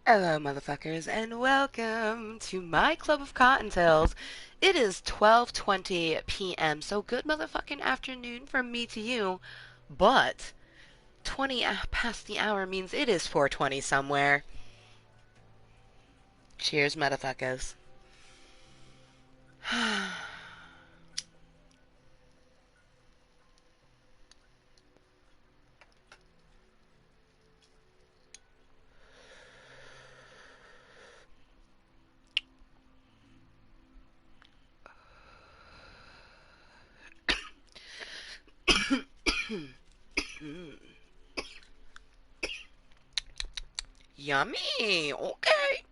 Hello, motherfuckers, and welcome to my club of cottontails. It is 12:20 p.m., so good motherfucking afternoon from me to you. But 20 past the hour means it is 4:20 somewhere. Cheers, motherfuckers. Yummy. Okay.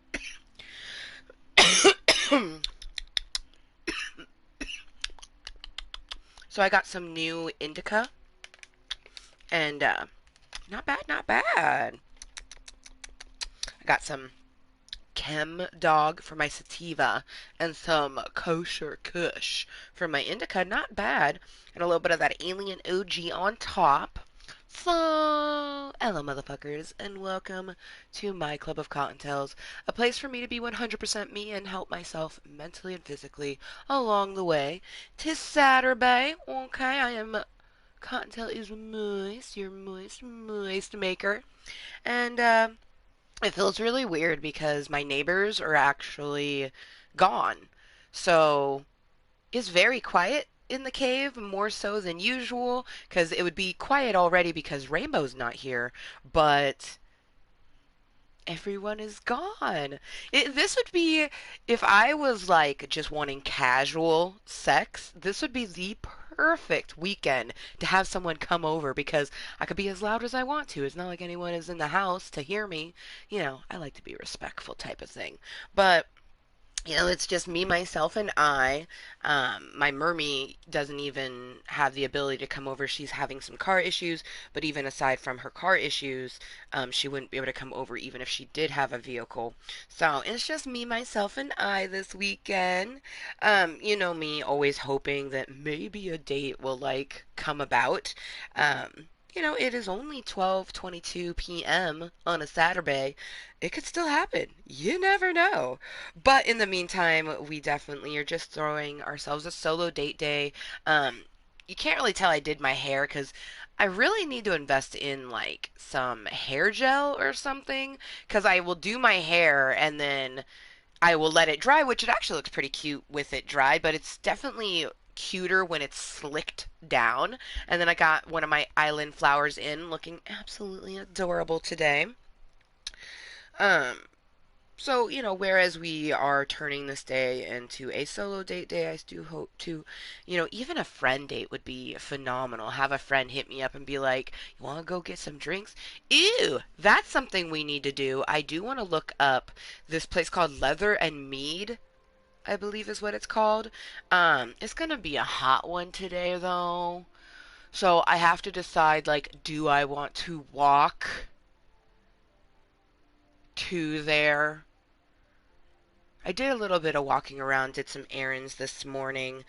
So I got some new indica, and not bad, not bad. I got some Chem Dog for my sativa and some Kosher Kush for my indica. Not bad. And a little bit of that Alien OG on top. So, hello, motherfuckers, and welcome to my Club of Cottontails, a place for me to be 100% me and help myself mentally and physically along the way. 'Tis Saturday, okay? I am Cottontail is moist, your moist maker, and it feels really weird because my neighbors are actually gone. So it's very quiet in the cave, more so than usual, because it would be quiet already because Rainbow's not here, but everyone is gone. This would be, if I was like just wanting casual sex, this would be the perfect weekend to have someone come over because I could be as loud as I want to. It's not like anyone is in the house to hear me. I like to be respectful type of thing. But it's just me, myself, and I. My mermie doesn't even have the ability to come over. She's having some car issues, but even aside from her car issues, she wouldn't be able to come over even if she did have a vehicle. So it's just me, myself, and I this weekend. You know me, always hoping that maybe a date will like come about. It is only 12:22 p.m. on a Saturday. It could still happen. You never know. But in the meantime, we definitely are just throwing ourselves a solo date day. You can't really tell I did my hair because I really need to invest in like some hair gel or something because I will do my hair and then I will let it dry, which it actually looks pretty cute with it dried, but it's definitely cuter when it's slicked down. And then I got one of my island flowers in looking absolutely adorable today. Um, so, whereas we are turning this day into a solo date day, I do hope to, even a friend date would be phenomenal. Have a friend hit me up and be like, you want to go get some drinks? Ew, that's something we need to do. I do want to look up this place called Leather and Mead, I believe is what it's called. It's gonna be a hot one today, though. So I have to decide, like, do I want to walk to there? I did a little bit of walking around, did some errands this morning,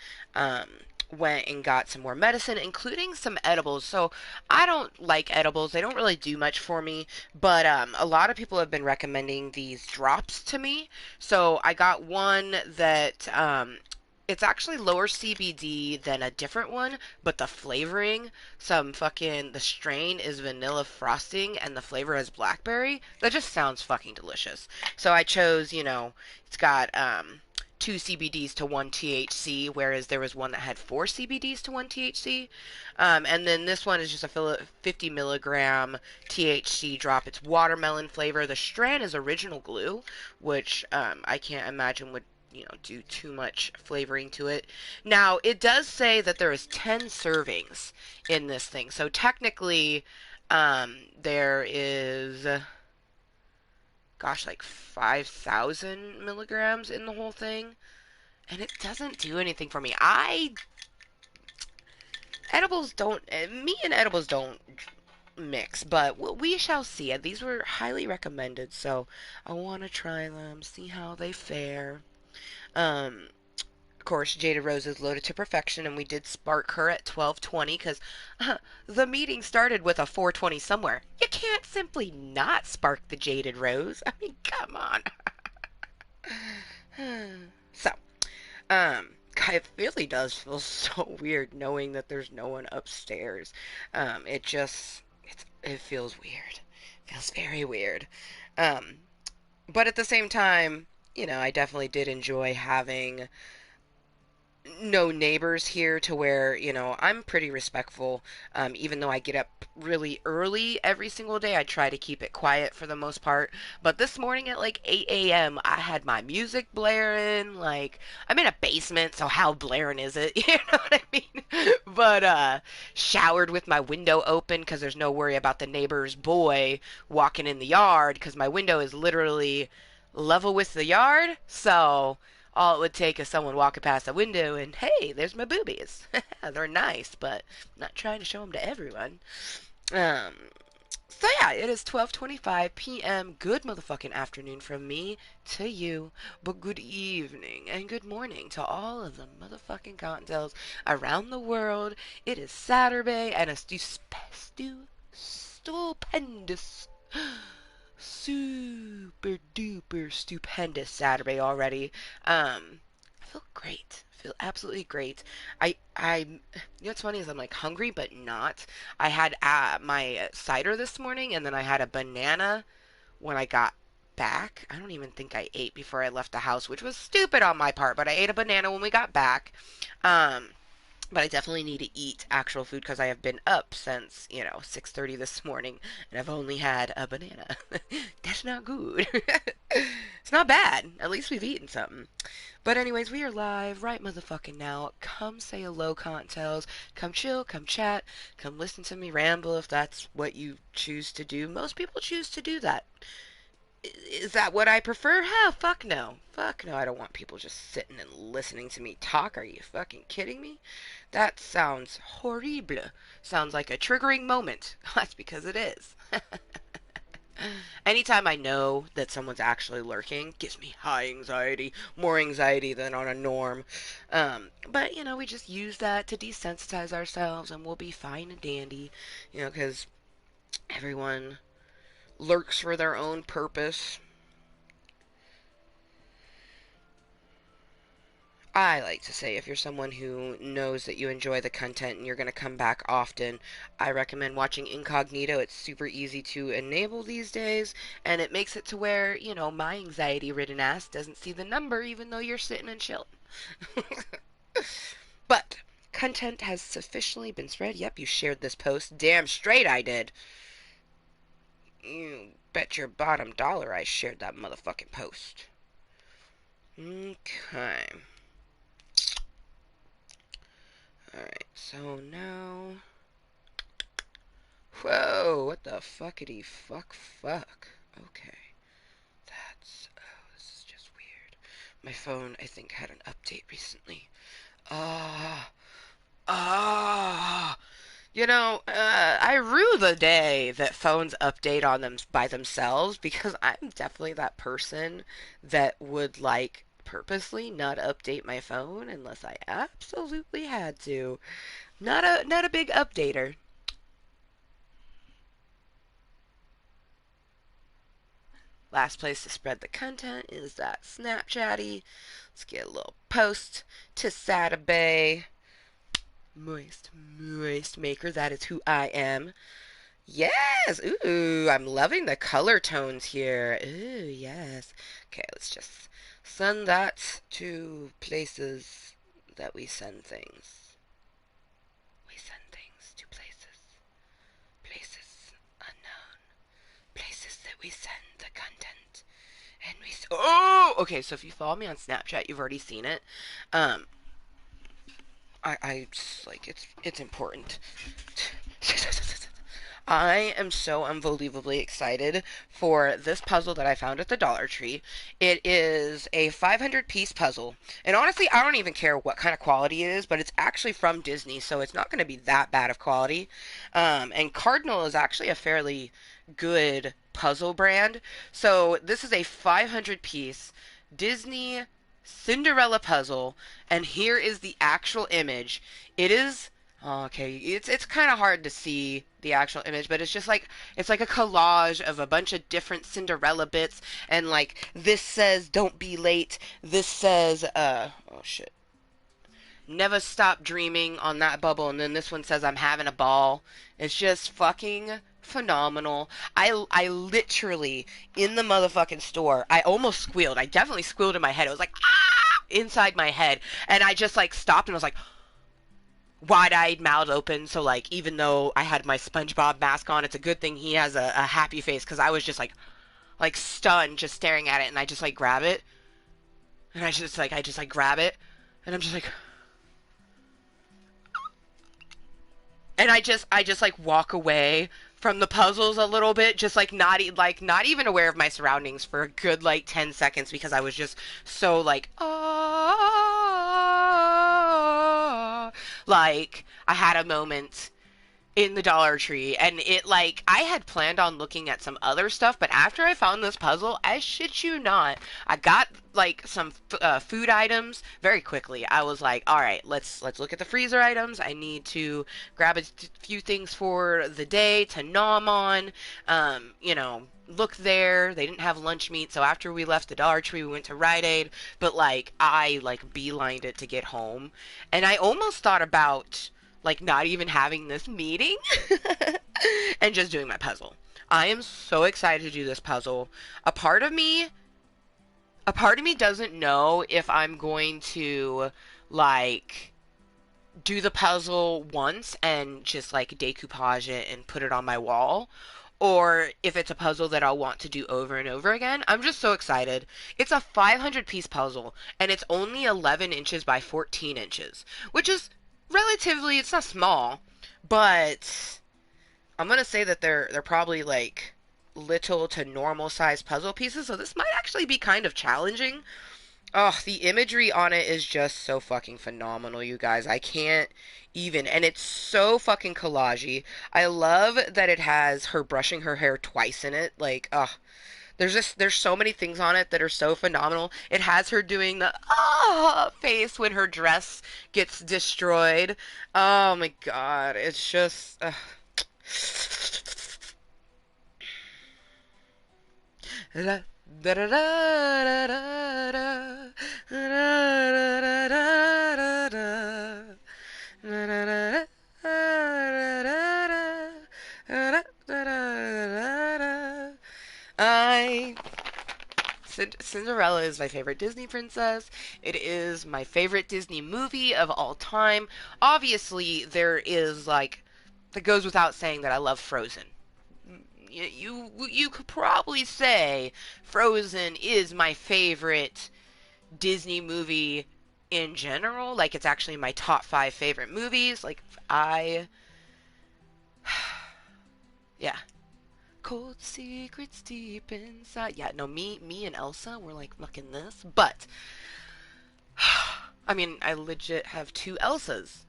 went and got some more medicine, including some edibles. So I don't like edibles. They don't really do much for me, but a lot of people have been recommending these drops to me. So I got one that it's actually lower CBD than a different one, but the flavoring, the strain is vanilla frosting and the flavor is blackberry. That just sounds fucking delicious. So I chose, it's got two CBDs to one THC, whereas there was one that had four CBDs to one THC. And then this one is just a 50 milligram THC drop. It's watermelon flavor. The strand is original glue, which I can't imagine would do too much flavoring to it. Now, it does say that there is 10 servings in this thing. So technically, there is, gosh, like 5,000 milligrams in the whole thing. And it doesn't do anything for me. Edibles don't, me and edibles don't mix, but we shall see. These were highly recommended, so I want to try them, see how they fare. Um, of course, Jada Rose is loaded to perfection, and we did spark her at 12:20 because the meeting started with a 4:20 somewhere. You can't simply not spark the Jaded Rose. I mean, Come on. So, um, it really does feel so weird knowing that there's no one upstairs. It feels weird. It feels very weird. Um, but at the same time, I definitely did enjoy having no neighbors here to where, I'm pretty respectful. Even though I get up really early every single day, I try to keep it quiet for the most part. But this morning at like 8 a.m., I had my music blaring. Like, I'm in a basement, so how blaring is it? You know what I mean? But, showered with my window open because there's no worry about the neighbor's boy walking in the yard because my window is literally level with the yard. So all it would take is someone walking past the window and, hey, there's my boobies. They're nice, but I'm not trying to show them to everyone. Um, so yeah, it is 12:25 p.m. Good motherfucking afternoon from me to you, but good evening and good morning to all of the motherfucking Cottondales around the world. It is Saturday and a stupendous super duper stupendous Saturday already. I feel great. I feel absolutely great. You know what's funny is I'm like hungry but not. I had my cider this morning and then I had a banana when I got back. I don't even think I ate before I left the house, which was stupid on my part, but I ate a banana when we got back. Um, but I definitely need to eat actual food because I have been up since 6:30 this morning and I've only had a banana. That's not good. It's not bad. At least we've eaten something. But anyways, we are live right motherfucking now. Come say hello, Contels. Come chill, come chat, come listen to me ramble if that's what you choose to do. Most people choose to do that. Is that what I prefer? Hell, fuck no. Fuck no, I don't want people just sitting and listening to me talk. Are you fucking kidding me? That sounds horrible. Sounds like a triggering moment. That's because it is. Anytime I know that someone's actually lurking gives me high anxiety, more anxiety than on a norm. But we just use that to desensitize ourselves, and we'll be fine and dandy. Because everyone lurks for their own purpose. I like to say if you're someone who knows that you enjoy the content and you're going to come back often, I recommend watching Incognito. It's super easy to enable these days, and it makes it to where, my anxiety ridden ass doesn't see the number even though you're sitting and chilling. But content has sufficiently been spread. Yep, you shared this post. Damn straight I did. You bet your bottom dollar I shared that motherfucking post. Okay. Alright, so now... Whoa, what the fuckity fuck? Okay. This is just weird. My phone, I think, had an update recently. Ah, ah. I rue the day that phones update on them by themselves because I'm definitely that person that would purposely not update my phone unless I absolutely had to. Not a big updater. Last place to spread the content is that Snapchatty. Let's get a little post to Saturbae. Mooiisstt Maker. That is who I am. Yes! Ooh, I'm loving the color tones here. Ooh, yes. Okay, let's just send that to places that we send things. We send things to places. Places unknown. Places that we send the content. And oh! Okay, so if you follow me on Snapchat, you've already seen it. Um, I just, it's important. I am so unbelievably excited for this puzzle that I found at the Dollar Tree. It is a 500-piece puzzle. And honestly, I don't even care what kind of quality it is, but it's actually from Disney, so it's not going to be that bad of quality. And Cardinal is actually a fairly good puzzle brand. So this is a 500-piece Disney Cinderella puzzle, and here is the actual image. It is Okay, it's kind of hard to see the actual image, but it's just like it's like a collage of a bunch of different Cinderella bits, and like this says "Don't be late." This says oh shit, never stop dreaming on that bubble, and then this one says I'm having a ball. It's just fucking phenomenal. I literally in the motherfucking store, I almost squealed. I definitely squealed in my head. It was like ah inside my head, and I just like stopped and was like wide-eyed, mouth open. So like, even though I had my SpongeBob mask on, it's a good thing he has a happy face because I was just like stunned, just staring at it, and I just like grab it, and I just like grab it, and I'm just like, and I just like walk away from the puzzles a little bit, just like not even aware of my surroundings for a good like 10 seconds because I was just so like like I had a moment in the Dollar Tree, and it like I had planned on looking at some other stuff, but after I found this puzzle, I shit you not, I got like some food items very quickly. I was like, all right, let's look at the freezer items. I need to grab a few things for the day to nom on. You know, look there. They didn't have lunch meat, so after we left the Dollar Tree, we went to Rite Aid. But like I like beelined it to get home, and I almost thought about like not even having this meeting and just doing my puzzle. I am so excited to do this puzzle. A part of me, a part of me doesn't know if I'm going to like do the puzzle once and just like decoupage it and put it on my wall, or if it's a puzzle that I'll want to do over and over again. I'm just so excited. It's a 500 piece puzzle, and it's only 11 inches by 14 inches, which is relatively, it's not small, but I'm gonna say that they're probably like little to normal size puzzle pieces, so this might actually be kind of challenging. Oh, the imagery on it is just so fucking phenomenal, you guys. I can't even. And it's so fucking collagey. I love that it has her brushing her hair twice in it. Like, there's so many things on it that are so phenomenal. It has her doing the face when her dress gets destroyed. Oh my god, it's just da da da da da da I Cinderella is my favorite Disney princess. It is my favorite Disney movie of all time. Obviously, there is like that goes without saying that I love Frozen. You could probably say Frozen is my favorite Disney movie in general. Like it's actually my top 5 favorite movies. Like I yeah, cold secrets deep inside. Yeah, no, me and Elsa were like fucking this. But I mean, I legit have two Elsas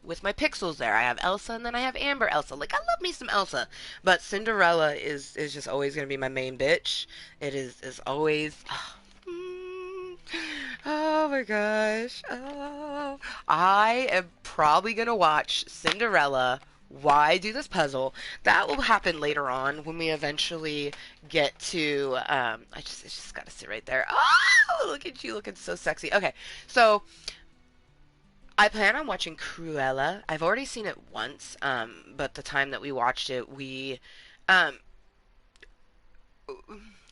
with my pixels there. I have Elsa and then I have Amber Elsa. Like I love me some Elsa, but Cinderella is just always gonna be my main bitch. It is always. Oh my gosh. Oh, I am probably gonna watch Cinderella. Why do this puzzle? That will happen later on when we eventually get to. It's just gotta sit right there. Oh, look at you looking so sexy. Okay, so I plan on watching Cruella. I've already seen it once, but the time that we watched it, um,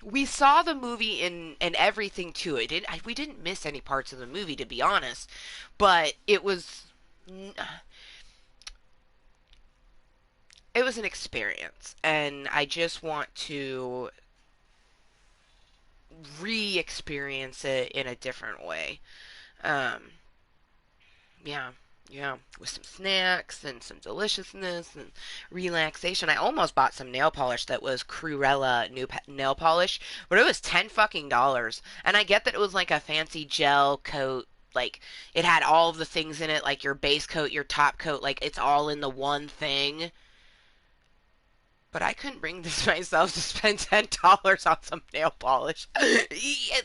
we saw the movie in and everything to it. We didn't miss any parts of the movie, to be honest, but it was an experience, and I just want to re-experience it in a different way. Um, yeah, yeah, with some snacks and some deliciousness and relaxation. I almost bought some nail polish that was Cruella nail polish, but it was 10 fucking dollars. And I get that it was like a fancy gel coat, like it had all of the things in it, like your base coat, your top coat, like it's all in the one thing. But I couldn't bring this myself to spend $10 on some nail polish.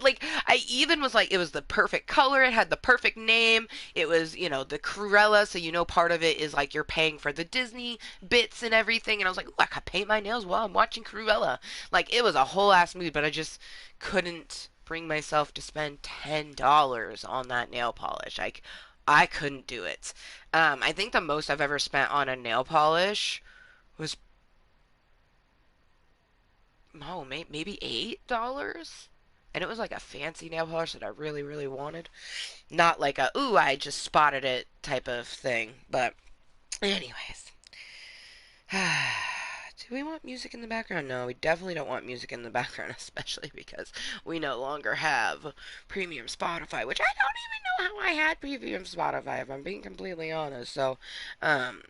Like, I even was like, it was the perfect color, it had the perfect name, it was, the Cruella, so part of it is like you're paying for the Disney bits and everything. And I was like, ooh, I could paint my nails while I'm watching Cruella. Like, it was a whole ass mood, but I just couldn't bring myself to spend $10 on that nail polish. Like, I couldn't do it. I think the most I've ever spent on a nail polish was maybe $8, and it was like a fancy nail polish that I really, really wanted. Not like a ooh, I just spotted it type of thing. But anyways, do we want music in the background? No, we definitely don't want music in the background, especially because we no longer have premium Spotify, which I don't even know how I had premium Spotify, if I'm being completely honest. So, um,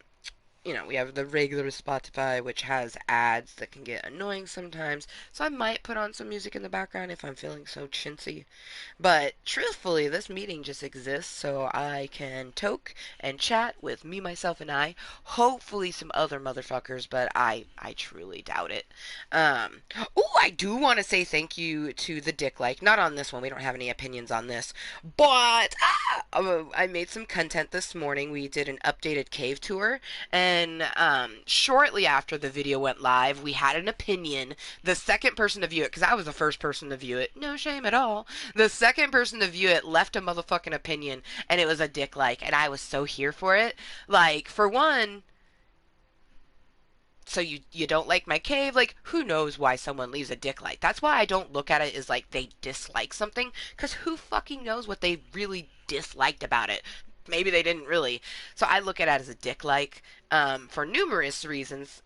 we have the regular Spotify, which has ads that can get annoying sometimes. So I might put on some music in the background if I'm feeling so chintzy. But truthfully, this meeting just exists so I can toke and chat with me, myself, and I. Hopefully some other motherfuckers, but I truly doubt it. Oh, I do want to say thank you to the Dick Like. Not on this one. We don't have any opinions on this. But I made some content this morning. We did an updated cave tour. And shortly after the video went live, we had an opinion. The second person to view it, because I was the first person to view it, no shame at all. The second person to view it left a motherfucking opinion, and it was a dick like, and I was so here for it. Like, for one, so you don't like my cave? Like, who knows why someone leaves a dick like? That's why I don't look at it as like they dislike something, because who fucking knows what they really disliked about it? Maybe they didn't really. So I look at it as a dick like, for numerous reasons.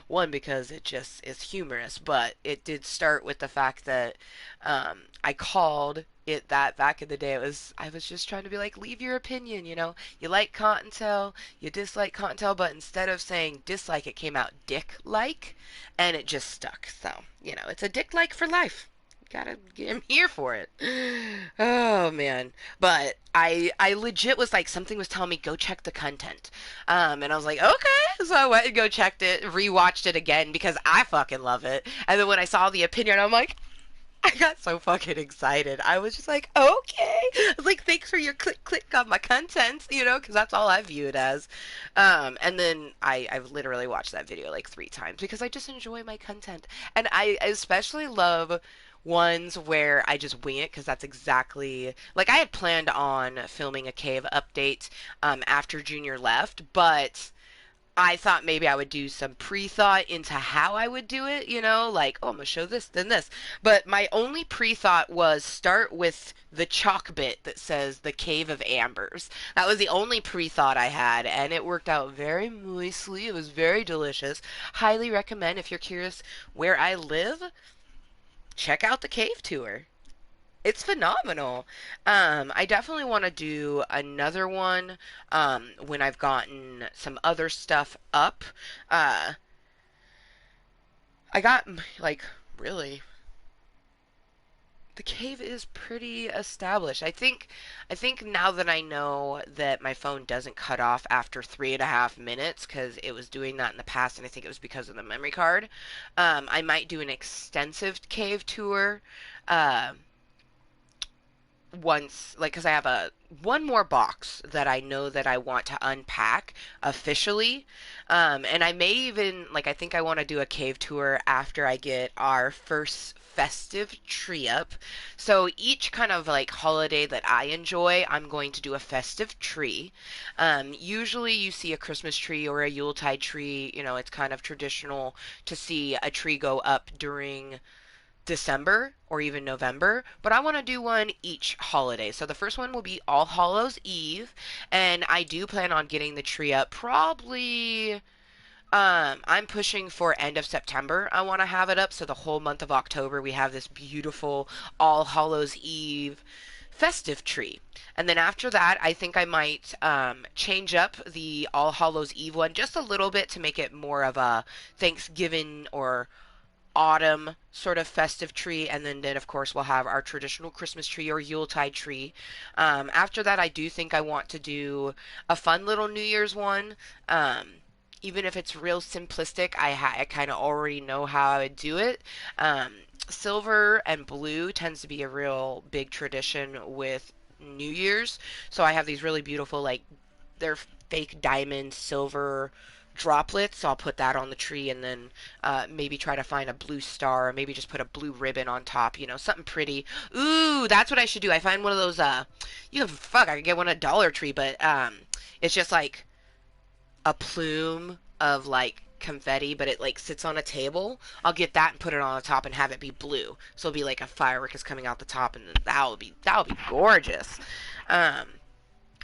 One, because it just is humorous, but it did start with the fact that I called it that back in the day. I was just trying to be like, leave your opinion, You like Cottontale, you dislike Cottontale, but instead of saying dislike, it came out dick like, and it just stuck. So, it's a dick like for life. Gotta get him here for it. Oh man. But I legit was like, something was telling me go check the content. And I was like, okay. So I went and go checked it, rewatched it again because I fucking love it. And then when I saw the opinion, I'm like, I got so fucking excited. I was just like, okay. I was like, thanks for your click on my content, because that's all I view it as. And then I've literally watched that video like 3 times because I just enjoy my content. And I especially love ones where I just wing it because that's exactly like I had planned on filming a cave update after Junior left, but I thought maybe I would do some pre-thought into how I would do it, like, oh, I'm gonna show this, then this. But my only pre-thought was start with the chalk bit that says the Cave of Ambers. That was the only pre-thought I had, and it worked out very moistly. It was very delicious. Highly recommend if you're curious where I live, check out the cave tour. It's phenomenal. I definitely want to do another one when I've gotten some other stuff up. Uh, I got like really the cave is pretty established. I think now that I know that my phone doesn't cut off after 3.5 minutes, because it was doing that in the past, and I think it was because of the memory card. I might do an extensive cave tour. Uh, once, like, because I have a one more box that I know that I want to unpack officially. And I may even, like, I think I want to do a cave tour after I get our first festive tree up. So each kind of like holiday that I enjoy, I'm going to do a festive tree. Usually you see a Christmas tree or a Yuletide tree. It's kind of traditional to see a tree go up during December or even November, but I want to do one each holiday. So the first one will be All Hallows Eve, and I do plan on getting the tree up probably. I'm pushing for end of September. I want to have it up so the whole month of October we have this beautiful All Hallows Eve festive tree. And then after that, I think I might change up the All Hallows Eve one just a little bit to make it more of a Thanksgiving or autumn sort of festive tree, and then of course we'll have our traditional Christmas tree or Yuletide tree. After that, I do think I want to do a fun little New Year's one. even if it's real simplistic, I kind of already know how I would do it. Um, Silver and blue tends to be a real big tradition with New Year's. So I have these really beautiful, like, they're fake diamond silver droplets. So I'll put that on the tree and then maybe try to find a blue star, or maybe just put a blue ribbon on top, something pretty. Ooh, that's what I should do. I find one of those, fuck, I could get one at Dollar Tree, but it's just like a plume of like confetti, but it like sits on a table. I'll get that and put it on the top and have it be blue. So it'll be like a firework is coming out the top, and that would be gorgeous. Um,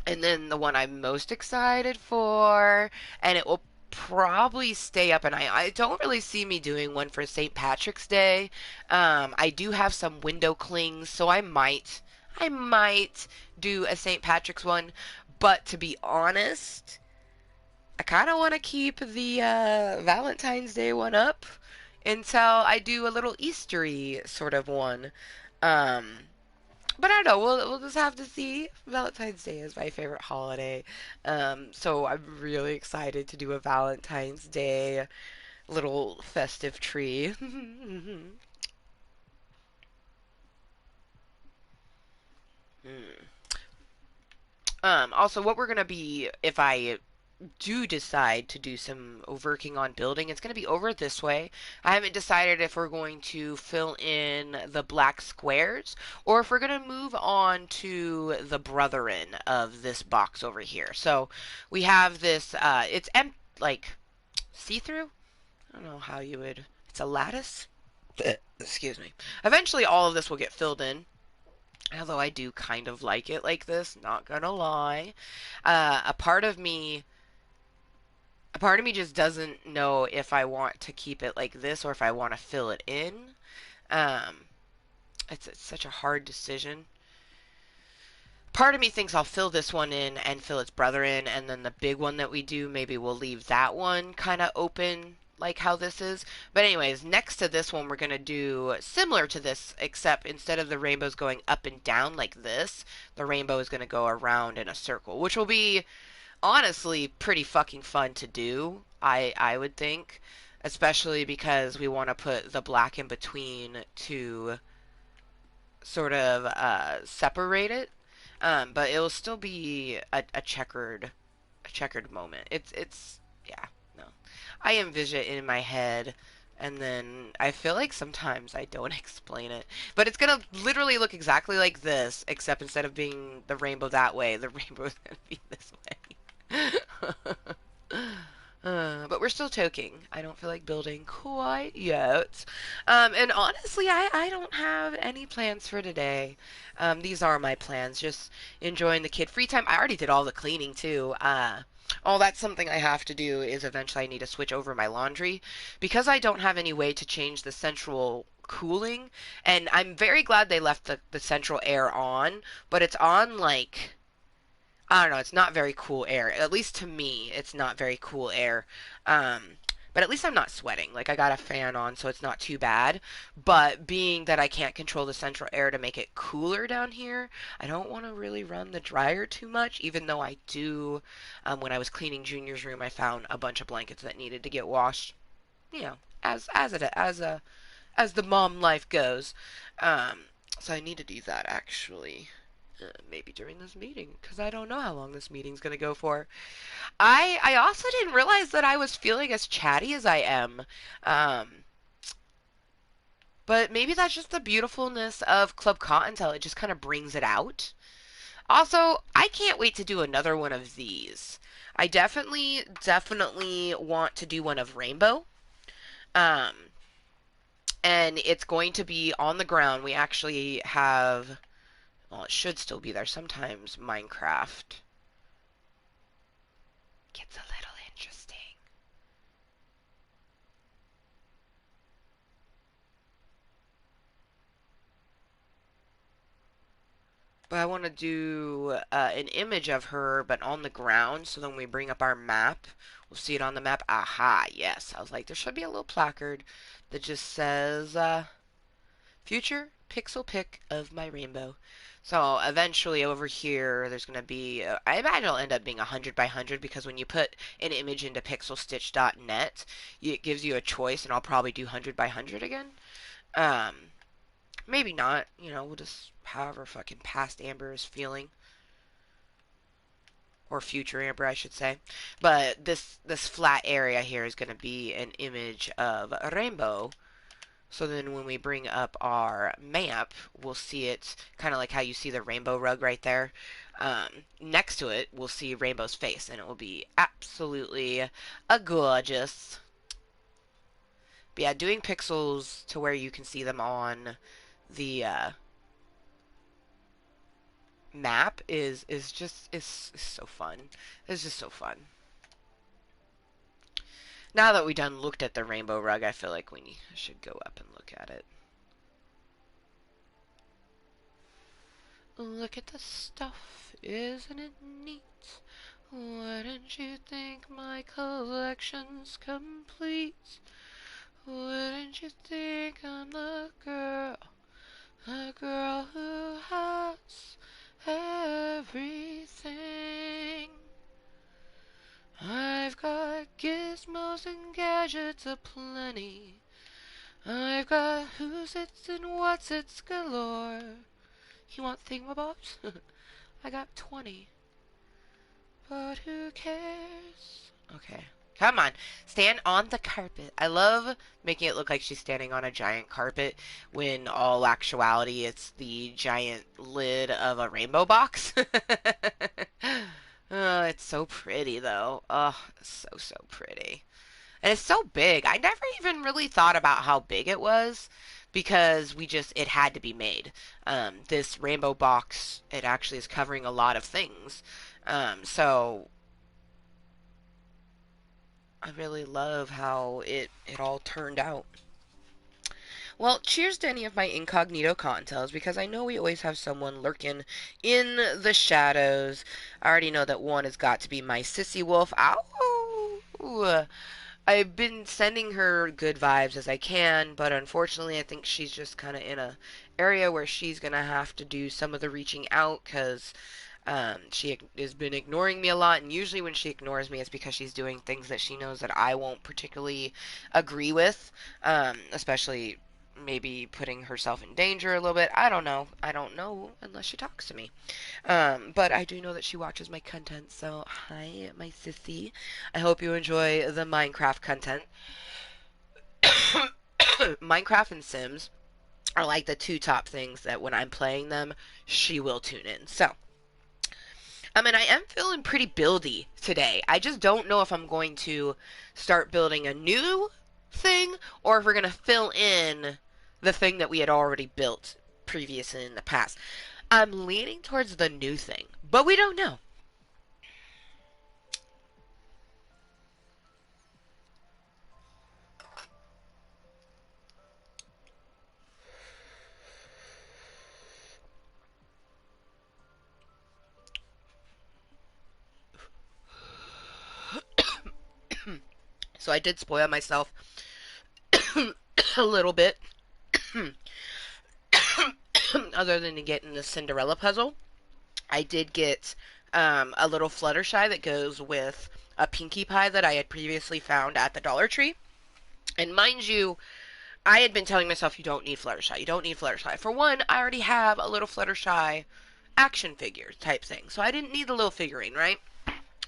and then the one I'm most excited for, and it will probably stay up, and I don't really see me doing one for St. Patrick's Day. I do have some window clings, so I might do a St. Patrick's one, but to be honest, I kind of want to keep the Valentine's Day one up until I do a little Eastery sort of one. Um, but I don't know. We'll just have to see. Valentine's Day is my favorite holiday, so I'm really excited to do a Valentine's Day little festive tree. Mm. Also, what we're gonna be if I do decide to do some working on building, it's going to be over this way. I haven't decided if we're going to fill in the black squares or if we're going to move on to the brethren of this box over here. So we have this, it's like see-through? I don't know how you would, it's a lattice? Excuse me. Eventually all of this will get filled in. Although I do kind of like it like this, not gonna lie. A part of me just doesn't know if I want to keep it like this or if I want to fill it in. Um, it's such a hard decision. Part of me thinks I'll fill this one in and fill its brother in, and then the big one that we do, maybe we'll leave that one kind of open, like how this is. But anyways, next to this one, we're going to do similar to this, except instead of the rainbows going up and down like this, the rainbow is going to go around in a circle, which will be honestly pretty fucking fun to do. I would think, especially because we want to put the black in between to sort of separate it. But it will still be a checkered moment. It's yeah, no. I envision it in my head, and then I feel like sometimes I don't explain it. But it's gonna literally look exactly like this, except instead of being the rainbow that way, the rainbow is gonna be this way. But we're still toking. I don't feel like building quite yet. And honestly, I don't have any plans for today. These are my plans. Just enjoying the kid free time. I already did all the cleaning too. Oh, that's something I have to do is eventually I need to switch over my laundry because I don't have any way to change the central cooling. And I'm very glad they left the central air on, but it's on like I don't know, it's not very cool air. At least to me, it's not very cool air. Um, but at least I'm not sweating. Like I got a fan on, so it's not too bad. But being that I can't control the central air to make it cooler down here, I don't want to really run the dryer too much, even though I do. When I was cleaning Junior's room, I found a bunch of blankets that needed to get washed. You know, as the mom life goes. So I need to do that actually. Maybe during this meeting because I don't know how long this meeting's gonna go for. I also didn't realize that I was feeling as chatty as I am. Um, but maybe that's just the beautifulness of Club Cottontale. It just kind of brings it out. Also, I can't wait to do another one of these. I definitely want to do one of Rainbow. Um, and it's going to be on the ground. We actually have, well, it should still be there. Sometimes Minecraft gets a little interesting. But I want to do an image of her, but on the ground. So then when we bring up our map, we'll see it on the map. Aha, yes. I was like, there should be a little placard that just says, future pixel pic of my rainbow. So eventually over here, there's going to be, I imagine it'll end up being 100 by 100 because when you put an image into pixelstitch.net, it gives you a choice, and I'll probably do 100 by 100 again. Um, Maybe not, we'll just, however fucking past Amber is feeling. Or future Amber, I should say. But this flat area here is going to be an image of a rainbow. So then when we bring up our map, we'll see it kind of like how you see the rainbow rug right there. Next to it, we'll see Rainbow's face, and it will be absolutely gorgeous. But yeah, doing pixels to where you can see them on the map is so fun. It's just so fun. Now that we done looked at the rainbow rug, I feel like we should go up and look at it. Look at the stuff, isn't it neat? Wouldn't you think my collection's complete? Wouldn't you think I'm the girl who has everything? I've got gizmos and gadgets aplenty. I've got who's its and what's its galore. You want thingamabobs? I got 20. But who cares? Okay. Come on. Stand on the carpet. I love making it look like she's standing on a giant carpet when all actuality it's the giant lid of a rainbow box. Oh, it's so pretty though. Oh, it's so pretty. And it's so big. I never even really thought about how big it was because it had to be made. This rainbow box, it actually is covering a lot of things. So I really love how it all turned out. Well, cheers to any of my incognito Cottontales because I know we always have someone lurking in the shadows. I already know that one has got to be my sissy wolf. Ow! I've been sending her good vibes as I can, but unfortunately I think she's just kind of in a area where she's going to have to do some of the reaching out because she has been ignoring me a lot, and usually when she ignores me it's because she's doing things that she knows that I won't particularly agree with, especially maybe putting herself in danger a little bit. I don't know. I don't know unless she talks to me. But I do know that she watches my content, so hi, my sissy. I hope you enjoy the Minecraft content. Minecraft and Sims are like the two top things that when I'm playing them, she will tune in. So, I am feeling pretty buildy today. I just don't know if I'm going to start building a new thing or if we're going to fill in the thing that we had already built previously in the past. I'm leaning towards the new thing, but we don't know. So I did spoil myself a little bit. Other than getting the Cinderella puzzle, I did get a little Fluttershy that goes with a Pinkie Pie that I had previously found at the Dollar Tree. And mind you, I had been telling myself, you don't need Fluttershy. You don't need Fluttershy. For one, I already have a little Fluttershy action figure type thing. So I didn't need the little figurine, right?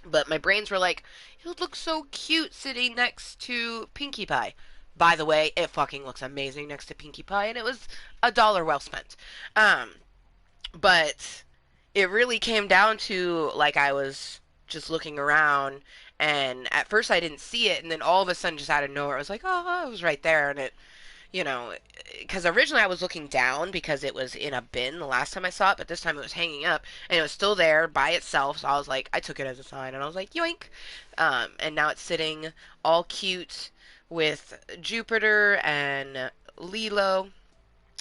But my brains were like, it would look so cute sitting next to Pinkie Pie. By the way, it fucking looks amazing next to Pinkie Pie, and it was $1 well spent. But it really came down to, like, I was just looking around, and at first I didn't see it, and then all of a sudden, just out of nowhere, I was like, oh, it was right there, and because originally I was looking down because it was in a bin the last time I saw it, but this time it was hanging up and it was still there by itself. So I was like, I took it as a sign and I was like, yoink. And now it's sitting all cute with Jupiter and Lilo.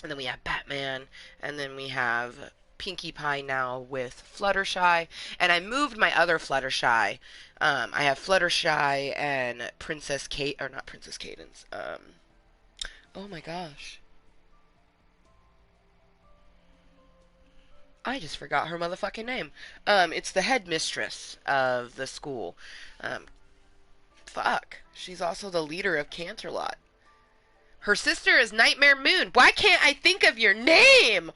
And then we have Batman. And then we have Pinkie Pie now with Fluttershy. And I moved my other Fluttershy. I have Fluttershy and Princess Kate, or not Princess Cadence. Oh my gosh. I just forgot her motherfucking name. It's the headmistress of the school. Um, fuck. She's also the leader of Canterlot. Her sister is Nightmare Moon. Why can't I think of your name?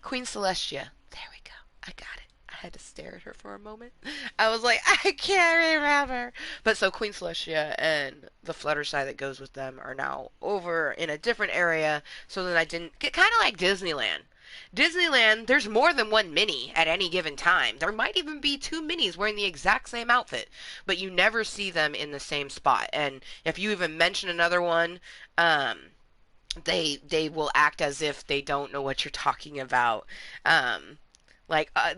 Queen Celestia. There we go. I got it. I had to stare at her for a moment. I was like, I can't remember. But so Queen Celestia and the Fluttershy that goes with them are now over in a different area so that I didn't get kind of like Disneyland. Disneyland, there's more than one Minnie at any given time. There might even be two Minnies wearing the exact same outfit, but you never see them in the same spot. And if you even mention another one, um, they will act as if they don't know what you're talking about. Um,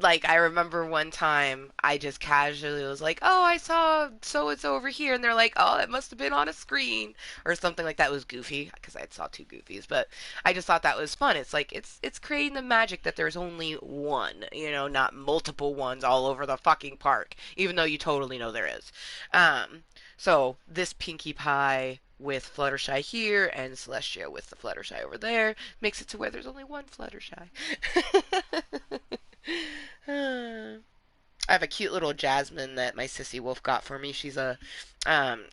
like I remember one time I just casually was like, "Oh, I saw so and so over here," and they're like, "Oh, it must have been on a screen or something like that." It was goofy because I saw two goofies, but I just thought that was fun. It's like it's creating the magic that there's only one, not multiple ones all over the fucking park, even though you totally know there is. Um, so this Pinkie Pie with Fluttershy here and Celestia with the Fluttershy over there makes it to where there's only one Fluttershy. I have a cute little Jasmine that my sissy wolf got for me. She's a um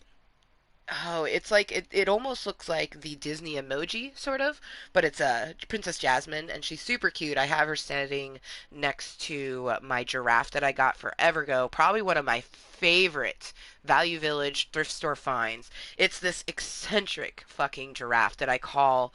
oh, it's like it almost looks like the Disney emoji sort of, but it's a Princess Jasmine and she's super cute. I have her standing next to my giraffe that I got forever ago. Probably one of my favorite Value Village thrift store finds. It's this eccentric fucking giraffe that I call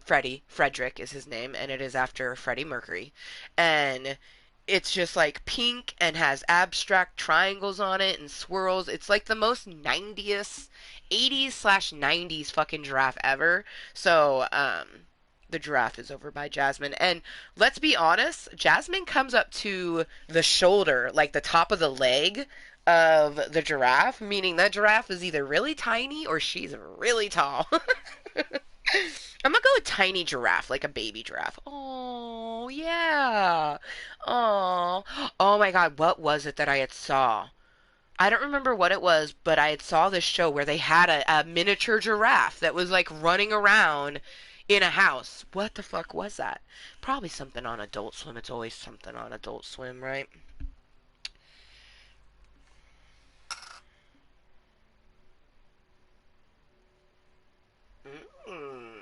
Freddie. Frederick is his name, and it is after Freddie Mercury. And it's just like pink and has abstract triangles on it and swirls. It's like the most 90s, 80s slash 90s fucking giraffe ever. So, the giraffe is over by Jasmine. And let's be honest, Jasmine comes up to the shoulder, like the top of the leg of the giraffe, meaning that giraffe is either really tiny or she's really tall. I'm gonna go with tiny giraffe, like a baby giraffe. Oh, yeah. Oh, oh my God, what was it that I had saw? I don't remember what it was, but I had saw this show where they had a miniature giraffe that was like running around in a house. What the fuck was that? Probably something on Adult Swim. It's always something on Adult Swim, right? Mm.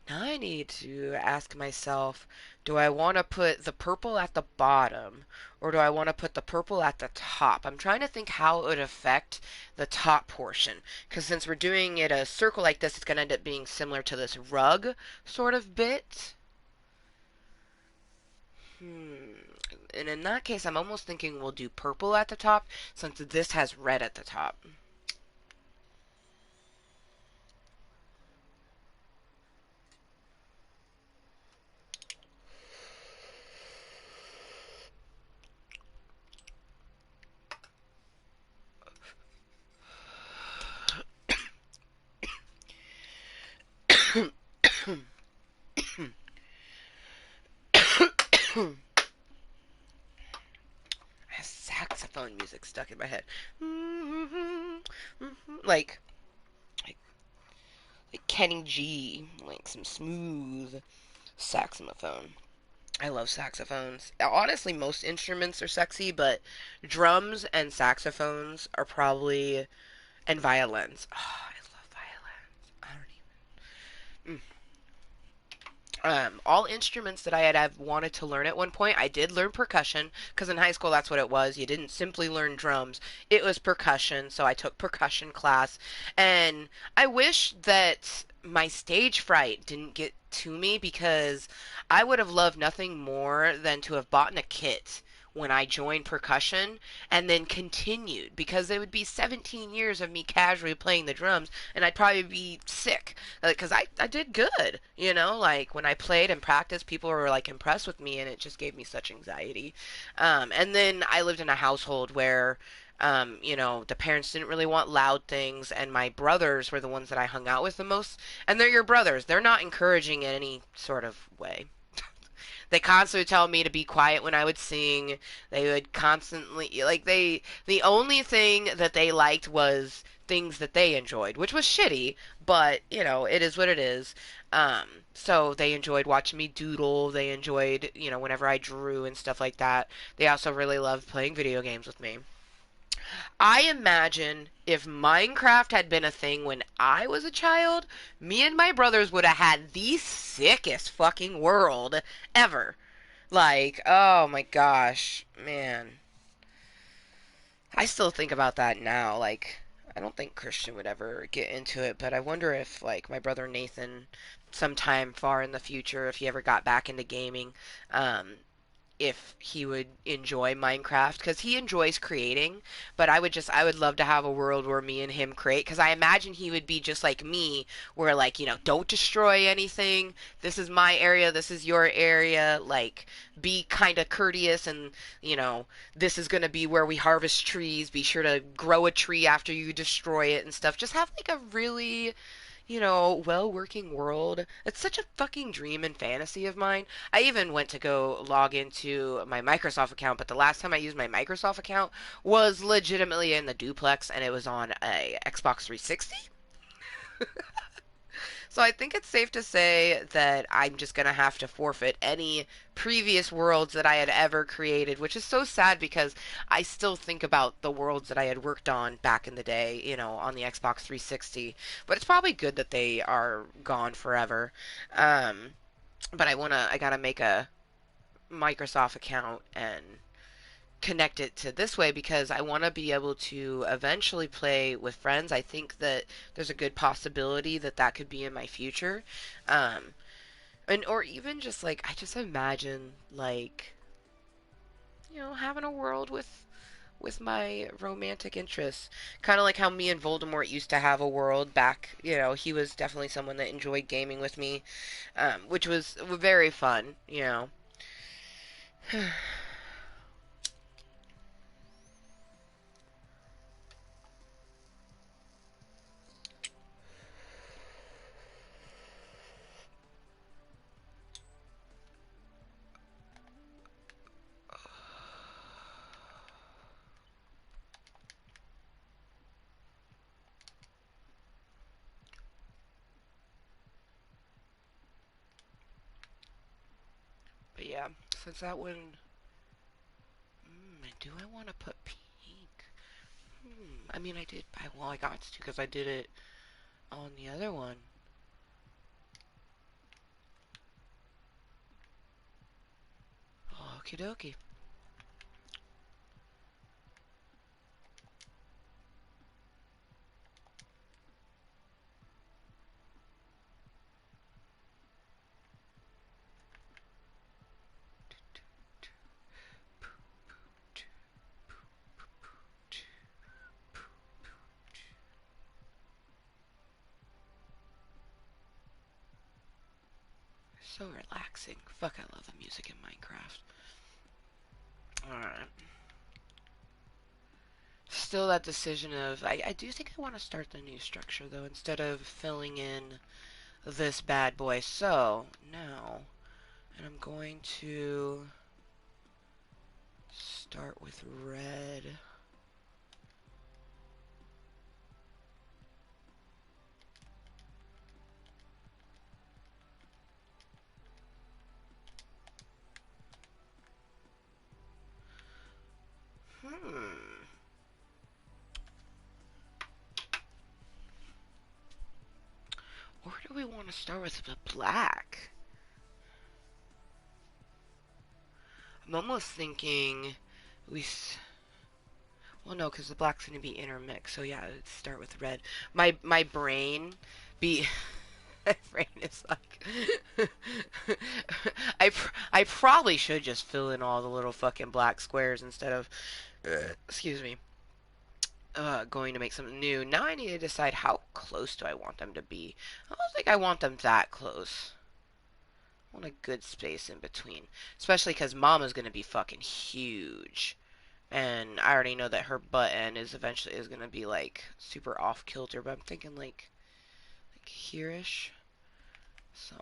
Now I need to ask myself, do I want to put the purple at the bottom or do I want to put the purple at the top? I'm trying to think how it would affect the top portion. Because since we're doing it a circle like this, it's going to end up being similar to this rug sort of bit. Hmm. And in that case, I'm almost thinking we'll do purple at the top since this has red at the top. Saxophone music stuck in my head. Like, like, like Kenny G, like some smooth saxophone. I love saxophones. Honestly, most instruments are sexy, but drums and saxophones are probably, and violins. Oh, I love violins. I don't even. All instruments that I had have wanted to learn at one point. I did learn percussion because in high school that's what it was. You didn't simply learn drums; it was percussion. So I took percussion class, and I wish that my stage fright didn't get to me because I would have loved nothing more than to have bought a kit when I joined percussion and then continued because it would be 17 years of me casually playing the drums and I'd probably be sick because I did good, like when I played and practiced, people were like impressed with me and it just gave me such anxiety. And then I lived in a household where the parents didn't really want loud things, and my brothers were the ones that I hung out with the most. And they're your brothers. They're not encouraging in any sort of way. They constantly tell me to be quiet when I would sing. They would constantly like the only thing that they liked was things that they enjoyed, which was shitty, but you know, it is what it is. So they enjoyed watching me doodle. They enjoyed, you know, whenever I drew and stuff like that. They also really loved playing video games with me. I imagine if Minecraft had been a thing when I was a child, me and my brothers would have had the sickest fucking world ever. Like, oh my gosh, man. I still think about that now. Like, I don't think Christian would ever get into it, but I wonder if, like, my brother Nathan, sometime far in the future, if he ever got back into gaming, um, if he would enjoy Minecraft because he enjoys creating, but I would love to have a world where me and him create because I imagine he would be just like me where like, you know, don't destroy anything. This is my area, this is your area, like be kind of courteous and, you know, this is going to be where we harvest trees. Be sure to grow a tree after you destroy it and stuff. Just have like a really, you know, well working world. It's such a fucking dream and fantasy of mine. I even went to go log into my Microsoft account, but the last time I used my Microsoft account was legitimately in the duplex and it was on a Xbox 360. So I think it's safe to say that I'm just going to have to forfeit any previous worlds that I had ever created, which is so sad because I still think about the worlds that I had worked on back in the day, you know, on the Xbox 360. But it's probably good that they are gone forever. Um, but I gotta make a Microsoft account and connect it to this way because I want to be able to eventually play with friends. I think that there's a good possibility that that could be in my future. Um, and or even just like I just imagine like, you know, having a world with my romantic interests. Kind of like how me and Voldemort used to have a world back, you know, he was definitely someone that enjoyed gaming with me, which was very fun, you know. But yeah, since that one, do I want to put pink? I mean, I did. Well, I got to because I did it on the other one. Okie dokie. So relaxing. Fuck, I love the music in Minecraft. Alright. Still that decision of I do think I want to start the new structure though instead of filling in this bad boy. So now, and I'm going to start with red. Hmm. Where do we want to start with the black? I'm almost thinking we. Well, no, because the black's going to be intermixed. So yeah, let's start with red. My brain be. My brain is like. I probably should just fill in all the little fucking black squares instead of. Excuse me. Going to make something new. Now I need to decide how close do I want them to be. I don't think I want them that close. I want a good space in between. Especially because Mama's going to be fucking huge. And I already know that her butt end is eventually is gonna be like super off kilter, but I'm thinking like here-ish. So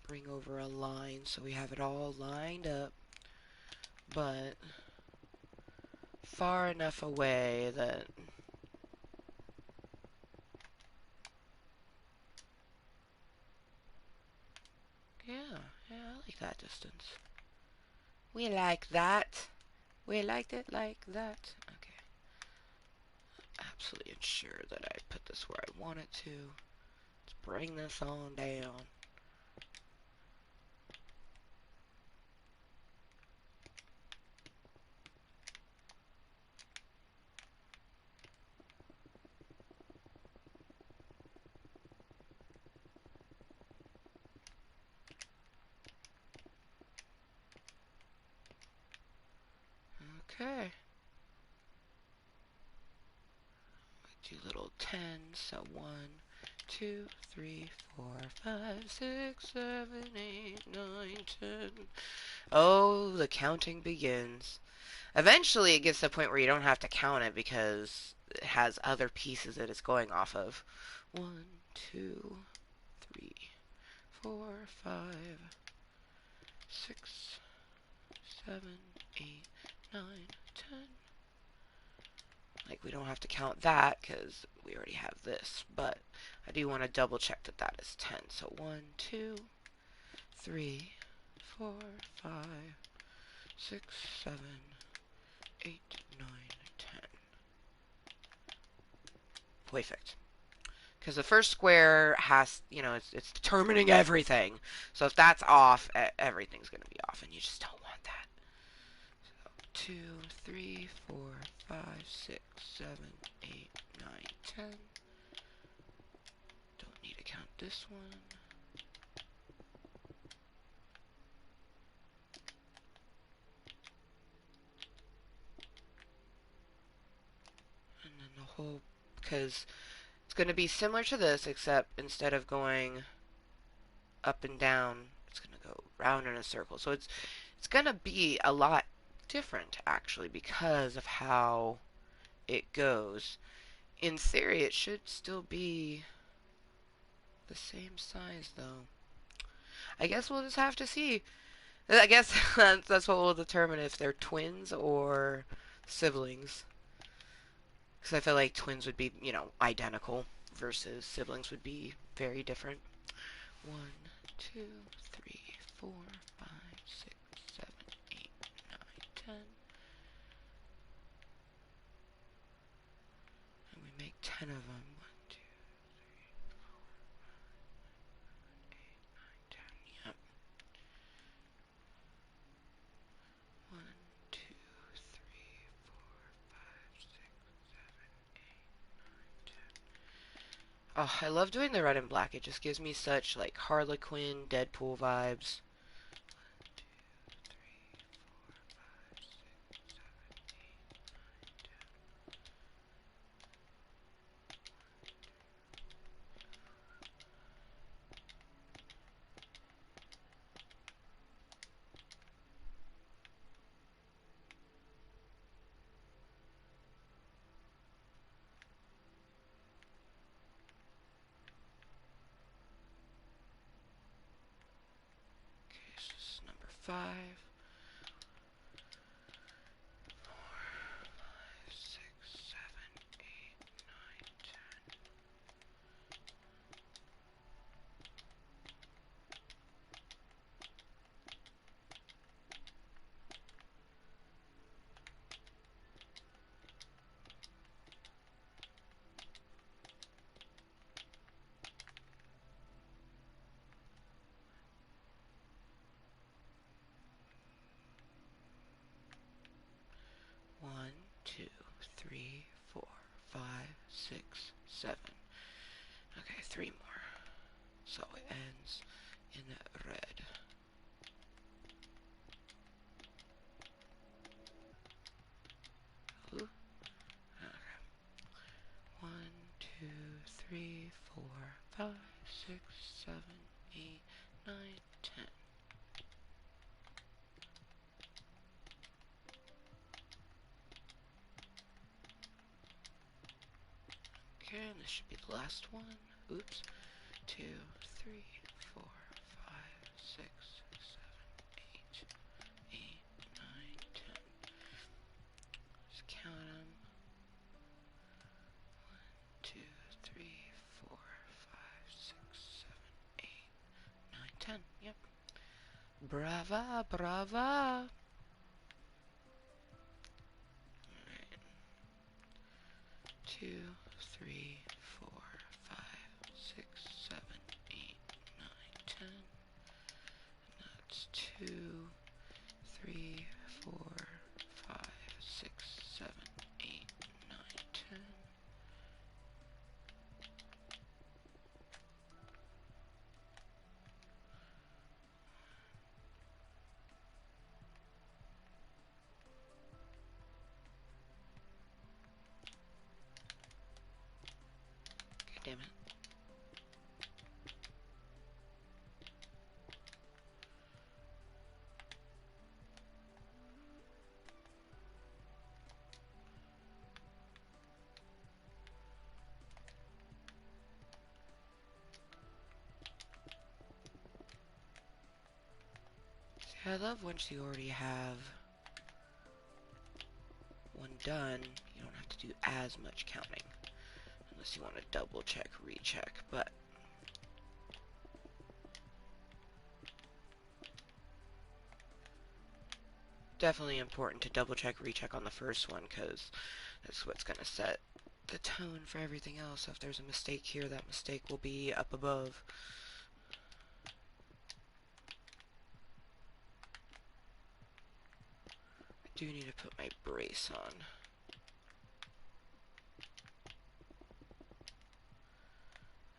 bring over a line so we have it all lined up, but far enough away that yeah, I like that distance. We like that. We liked it like that. Okay. Absolutely ensure that I put this where I want it to. Let's bring this on down. Okay. Do little 10s, so 1, 2, 3, 4, 5, 6, 7, 8, 9, 10. Oh, the counting begins. Eventually it gets to the point where you don't have to count it because it has other pieces that it's going off of. 1, 2, 3, 4, 5, 6, 7, 8, 9, 10. Like, we don't have to count that because we already have this, but I do want to double check that that is 10. So 1, 2, 3, 4, 5, 6, 7, 8, 9, 10. Perfect. Because the first square has, you know, it's determining everything. So if that's off, everything's going to be off, and you just don't want that. So 2, 3, 4, 5, 6, 7, 8, 9, 10. Don't need to count this one. And then the whole, because it's going to be similar to this, except instead of going up and down, it's going to go round in a circle. So it's going to be a lot different, actually, because of how it goes. In theory, it should still be the same size, though. I guess we'll just have to see. I guess that's what will determine if they're twins or siblings. Because I feel like twins would be, you know, identical versus siblings would be very different. 1, 2, 3, 4, 5, 6, 7, 8, 9, 10. And we make 10 of them. 1, 2, 3, 4, 5, 6, 7, 8, 9, 10. Yep. 1, 2, 3, 4, 5, 6, 7, 8, 9, 10. Oh, I love doing the red and black. It just gives me such, like, Harlequin, Deadpool vibes. 1, 2, 3, 4, 5, 6, 7, 8, 9, 10. Okay, so this is number 5. 4, 5, 6, 7, 8, 9, 10. 1, 2, 3, 4, 5, 6, 7. Okay, 3 more. So it ends in red. Ooh. Okay. 1, 2, 3, 4, 5, 6, 7, 8, 9, 10. Okay, and this should be the last one. Oops. 2, 3, 4, 5, 6, 7, 8, 9, 10. Just count them. 2, 3, 4, 5, 6, 7, 8, 9, 10. Yep. Brava, brava. Alright. 2, 3, 4, 5, 6, 7, 8, 9, 10. And that's 2, 3, 4, 5, 6, 7, 8, 9, 10. God damn it. See, I love once you already have one done, you don't have to do as much counting. Unless you want to double check, recheck, but definitely important to double check, recheck on the first one, because that's what's going to set the tone for everything else. So if there's a mistake here, that mistake will be up above. I do need to put my brace on.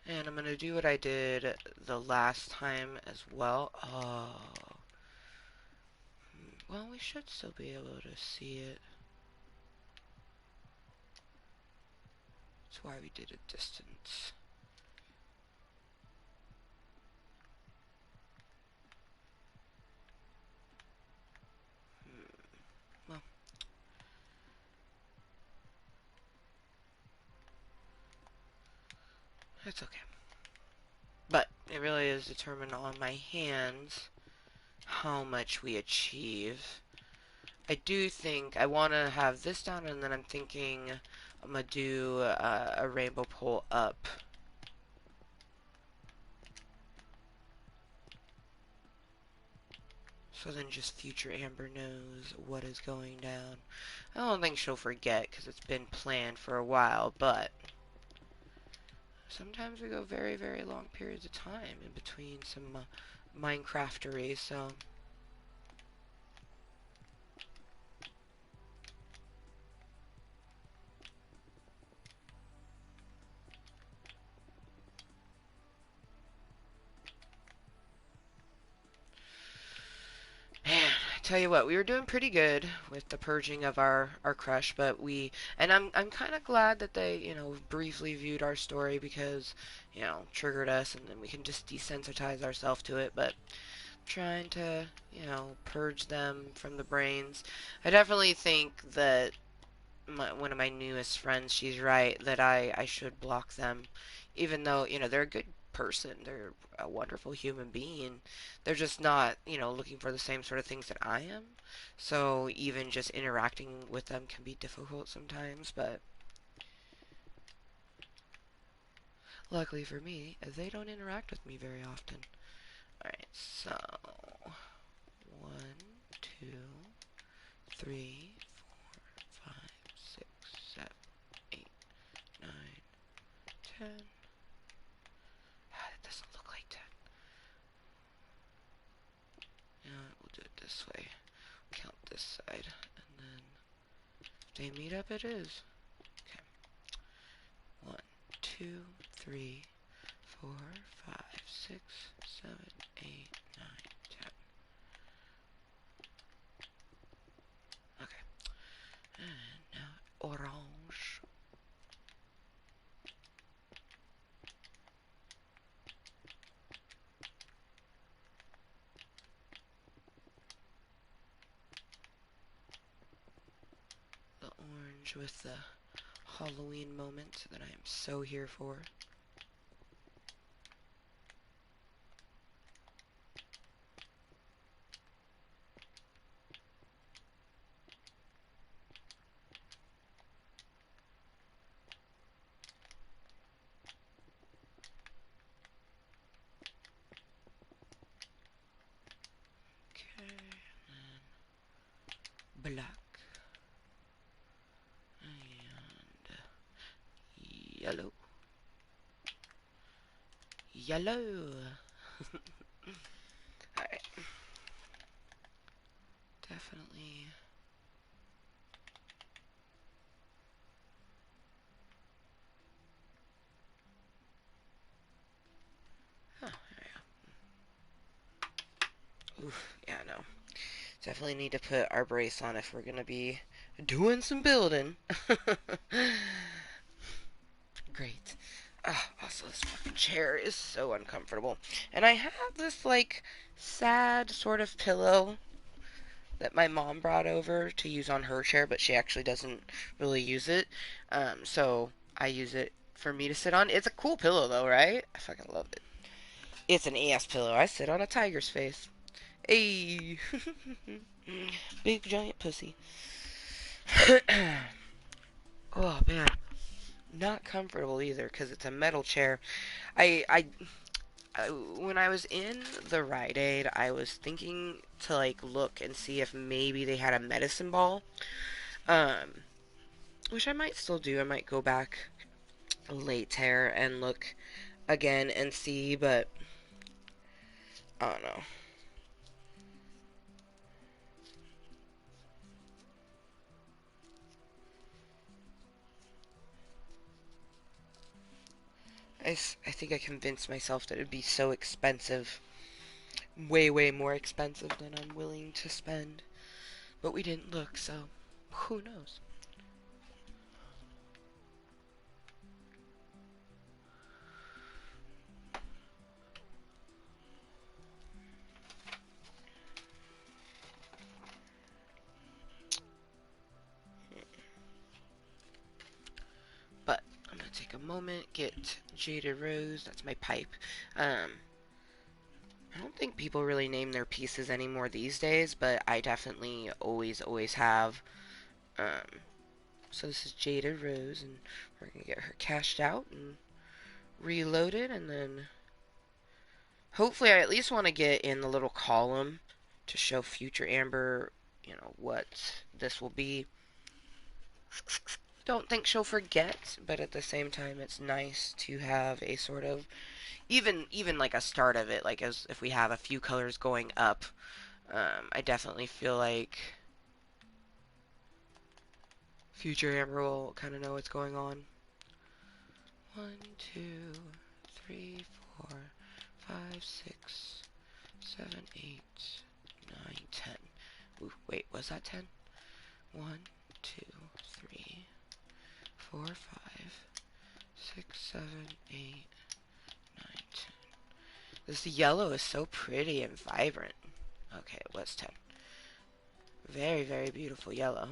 And I'm going to do what I did the last time as well. Oh. Well, we should still be able to see it. That's why we did a distance. Well. That's okay. But it really is determined on my hands how much we achieve. I do think I want to have this down, and then I'm thinking I'm going to do a rainbow pull up. So then just future Amber knows what is going down. I don't think she'll forget because it's been planned for a while, but sometimes we go very, very long periods of time in between some Minecraftery, so man, I tell you what, we were doing pretty good with the purging of our crush, but I'm kind of glad that they, briefly viewed our story because, triggered us, and then we can just desensitize ourselves to it, but trying to, purge them from the brains. I definitely think that one of my newest friends, she's right, that I should block them, even though, they're a good person. They're a wonderful human being. They're just not, looking for the same sort of things that I am. So even just interacting with them can be difficult sometimes, but luckily for me, they don't interact with me very often. Alright, so 1, 2, 3, 4, 5, 6, 7, 8, 9, 10. That doesn't look like 10. Yeah, we'll do it this way. Count this side, and then if they meet up, it is. Okay. 1, 2, 3, 4, 5, 6, 7, 8, 9, 10. Okay. And now orange. The orange with the Halloween moment that I am so here for. black, and yellow. Yellow. Alright. Definitely. Huh, there we go. Oof, yeah, no. Definitely need to put our brace on if we're gonna be doing some building. Great. Also, this fucking chair is so uncomfortable. And I have this, like, sad sort of pillow that my mom brought over to use on her chair, but she actually doesn't really use it. So I use it for me to sit on. It's a cool pillow, though, right? I fucking love it. It's an ass pillow. I sit on a tiger's face. Hey! Big giant pussy. Oh, man. Not comfortable either, because it's a metal chair. When I was in the Rite Aid, I was thinking to like look and see if maybe they had a medicine ball, um, which I might still do. I might go back later and look again and see, but I don't know. I think I convinced myself that it'd be so expensive, way, way more expensive than I'm willing to spend. But we didn't look, so who knows? But I'm gonna take a moment, get Jaded Rose, that's my pipe. Um, I don't think people really name their pieces anymore these days, but I definitely always have. Um, so this is Jada Rose, and we're gonna get her cashed out and reloaded, and then hopefully I at least want to get in the little column to show future Amber, what this will be. Don't think she'll forget, but at the same time, it's nice to have a sort of even like a start of it. Like as if we have a few colors going up, I definitely feel like future Amber will kind of know what's going on. 1, 2, 3, 4, 5, 6, 7, 8, 9, 10. Ooh, wait, was that 10? 1, 2, 3, 4, 5, 6, 7, 8, 9, 10. This yellow is so pretty and vibrant. Okay, it was 10. Very, very beautiful yellow.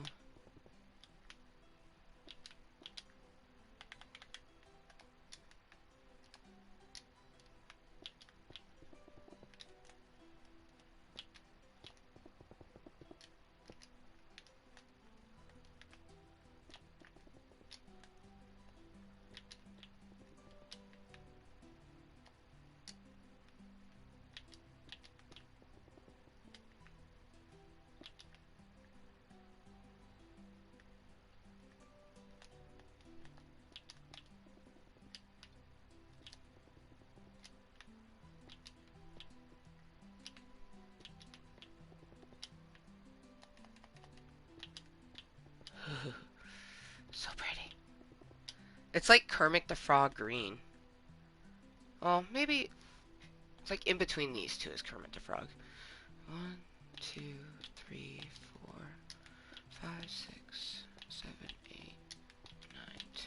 So pretty. It's like Kermit the Frog green. Well, maybe it's like in between these two is Kermit the Frog. 1, 2, 3, 4, 5, 6, 7, 8, 9, 10.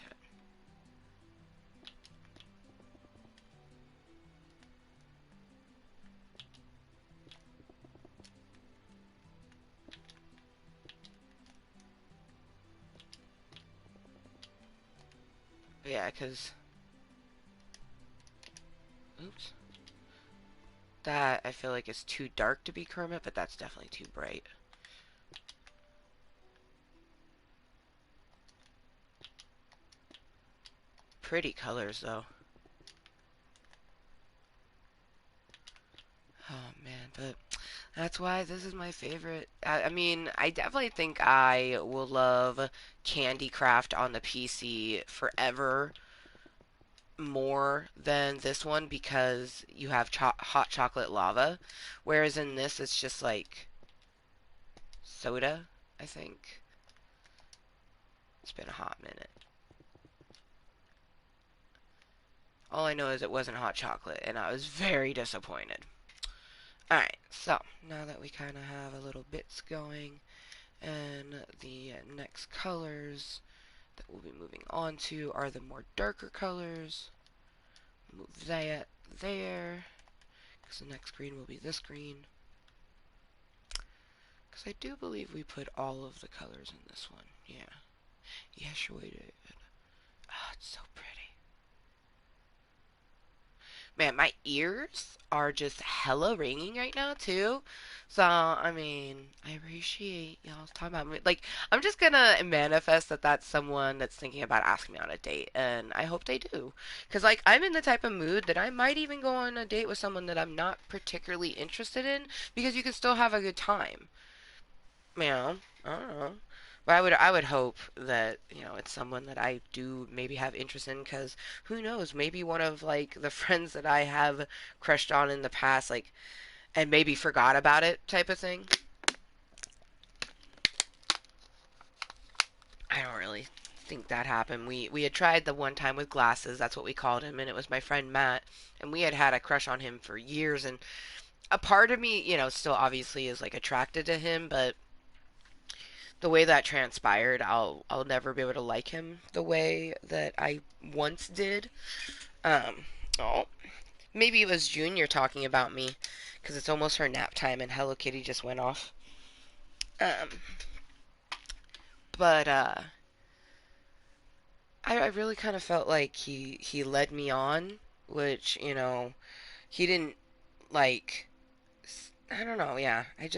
Yeah, because... Oops. That, I feel like, is too dark to be Kermit, but that's definitely too bright. Pretty colors, though. Oh, man, but That's why this is my favorite. I mean, I definitely think I will love Candy Craft on the PC forever more than this one because you have hot chocolate lava, whereas in this it's just like soda, I think. It's been a hot minute. All I know is it wasn't hot chocolate, and I was very disappointed. Alright, so now that we kind of have a little bits going, and the next colors that we'll be moving on to are the more darker colors. Move that there, because the next green will be this green. Because I do believe we put all of the colors in this one. Yeah. Yes, we did. Ah, it's so pretty. Man, my ears are just hella ringing right now too. So, I mean, I appreciate y'all talking about me. Like, I'm just gonna manifest that that's someone that's thinking about asking me on a date, and I hope they do. Cause like, I'm in the type of mood that I might even go on a date with someone that I'm not particularly interested in, because you can still have a good time. You know, I don't know. But I would hope that, it's someone that I do maybe have interest in, because who knows, maybe one of like the friends that I have crushed on in the past, like, and maybe forgot about it type of thing. I don't really think that happened. We had tried the one time with glasses, that's what we called him, and it was my friend Matt, and we had had a crush on him for years, and a part of me, still obviously is like attracted to him, but the way that transpired, I'll never be able to like him the way that I once did. Um, oh, maybe it was Junior talking about me because it's almost her nap time and Hello Kitty just went off. Um, but I really kind of felt like he led me on, which he didn't like. I don't know. Yeah, I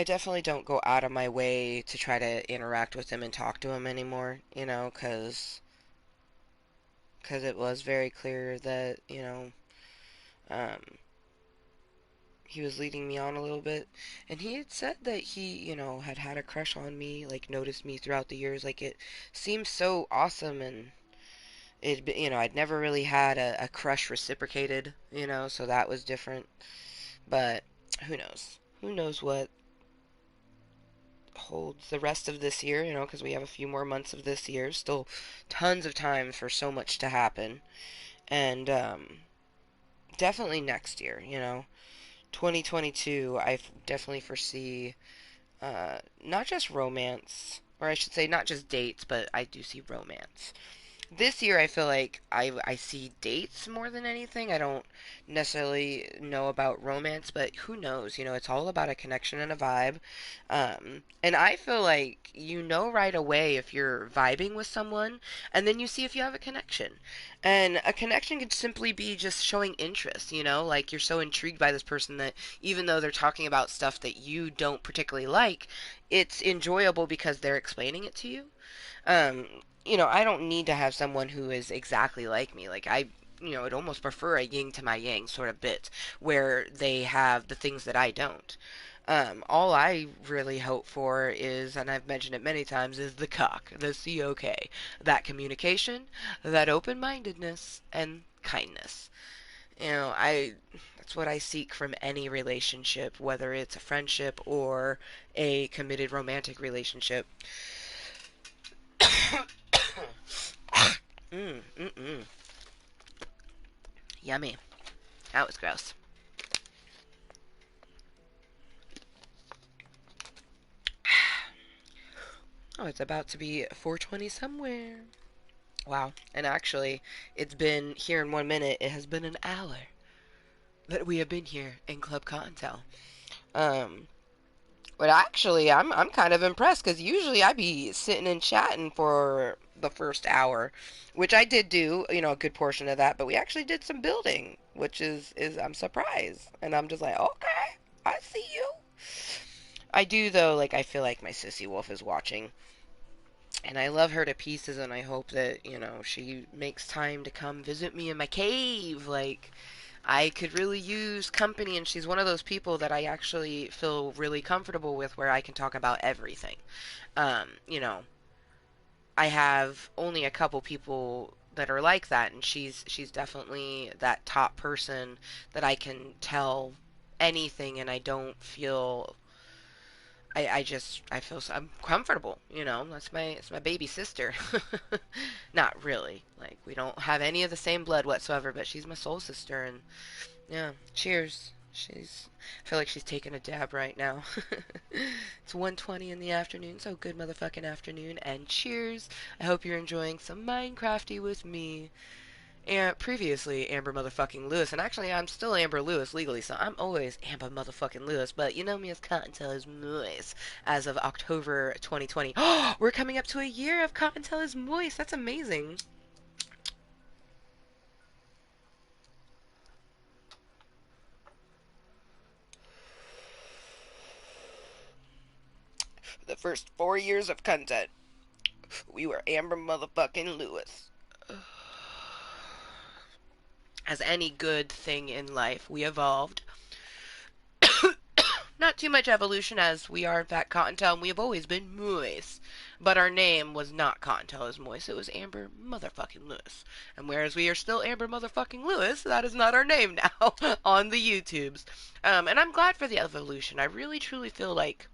definitely don't go out of my way to try to interact with him and talk to him anymore, because it was very clear that, um, he was leading me on a little bit. And he had said that he, had had a crush on me, like, noticed me throughout the years. Like, it seemed so awesome, and I'd never really had a crush reciprocated, so that was different. But who knows? Who knows what holds the rest of this year, because we have a few more months of this year. Still tons of time for so much to happen. And definitely next year, 2022, I definitely foresee not just romance, or I should say not just dates, but I do see romance. This year I feel like I see dates more than anything. I don't necessarily know about romance, but who knows? It's all about a connection and a vibe. And I feel like right away if you're vibing with someone, and then you see if you have a connection. And a connection could simply be just showing interest, like you're so intrigued by this person that even though they're talking about stuff that you don't particularly like, it's enjoyable because they're explaining it to you. um, I don't need to have someone who is exactly like me. Like I'd almost prefer a yin to my yang sort of bit where they have the things that I don't. All I really hope for is, and I've mentioned it many times, is the cock, the COK, that communication, that open-mindedness, and kindness. That's what I seek from any relationship, whether it's a friendship or a committed romantic relationship. Mm. Yummy. That was gross. Oh, it's about to be 4:20 somewhere. Wow. And actually, it's been here in 1 minute. It has been an hour that we have been here in Club Cottontail. Um, but actually, I'm kind of impressed because usually I be sitting and chatting for the first hour, which I did do, a good portion of that. But we actually did some building, which is I'm surprised, and I'm just like, okay, I see you. I do though, like I feel like my sissy wolf is watching. And I love her to pieces, and I hope that, she makes time to come visit me in my cave. Like, I could really use company, and she's one of those people that I actually feel really comfortable with where I can talk about everything. Um, you know, I have only a couple people that are like that, and she's definitely that top person that I can tell anything, and I don't feel I feel I'm comfortable, it's my baby sister. Not really. Like, we don't have any of the same blood whatsoever, but she's my soul sister. And yeah, cheers. I feel like she's taking a dab right now. It's 1:20 in the afternoon, so good motherfucking afternoon, and cheers. I hope you're enjoying some Minecrafty with me. And previously, Amber motherfucking Lewis, and actually, I'm still Amber Lewis legally, so I'm always Amber motherfucking Lewis. But you know me as Kottontale is Mooiisstt as of October 2020. Oh, we're coming up to a year of Kottontale is Mooiisstt. That's amazing. The first 4 years of content, we were Amber motherfucking Lewis. As any good thing in life, we evolved. Not too much evolution, as we are in fact Cottontail, and we have always been Mooiisstt. But our name was not Cottontail as Mooiisstt, it was Amber motherfucking Lewis. And whereas we are still Amber motherfucking Lewis, that is not our name now on the YouTubes. And I'm glad for the evolution. I really truly feel like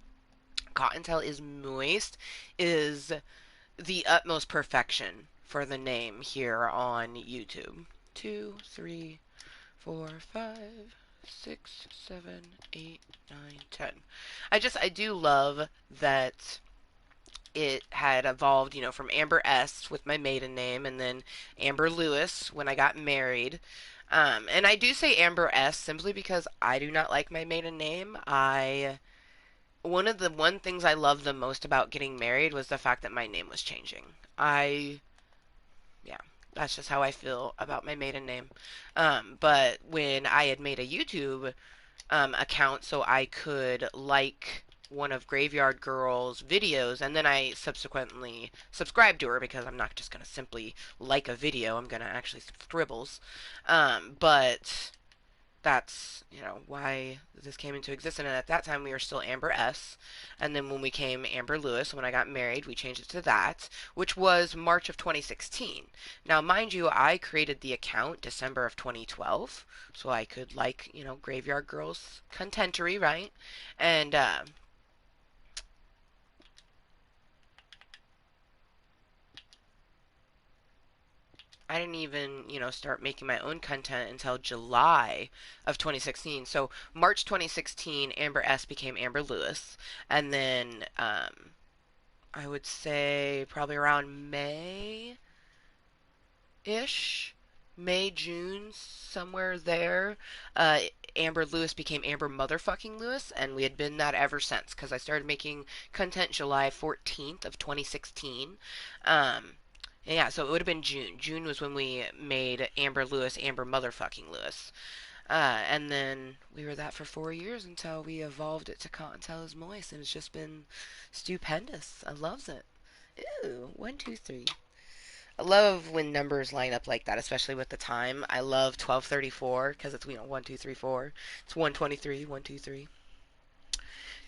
Cottontail is Mooiisstt is the utmost perfection for the name here on YouTube. 2, 3, 4, 5, 6, 7, 8, 9, 10. I do love that it had evolved, from Amber S with my maiden name, and then Amber Lewis when I got married. And I do say Amber S simply because I do not like my maiden name. One of the one things I loved the most about getting married was the fact that my name was changing. Yeah, that's just how I feel about my maiden name. But when I had made a YouTube account so I could like one of Graveyard Girl's videos, and then I subsequently subscribed to her because I'm not just going to simply like a video, I'm going to actually scribbles. But that's why this came into existence. And at that time we were still Amber S, and then when we came Amber Lewis, when I got married, we changed it to that, which was March of 2016. Now mind you, I created the account December of 2012 so I could like Graveyard Girls contentery, right? And I didn't even, start making my own content until July of 2016. So March 2016, Amber S became Amber Lewis, and then I would say probably around May-ish, May, June, somewhere there. Uh, Amber Lewis became Amber motherfucking Lewis, and we had been that ever since because I started making content July 14th of 2016. Um, yeah, so it would have been June. June was when we made Amber Lewis, Amber motherfucking Lewis. And then we were that for 4 years until we evolved it to Kottontale is Moist, and it's just been stupendous. I loves it. Ooh, 1, 2, 3. I love when numbers line up like that, especially with the time. I love 12:34 because it's 1, 2, 3, 4. It's 1:23, 1, 2, 3,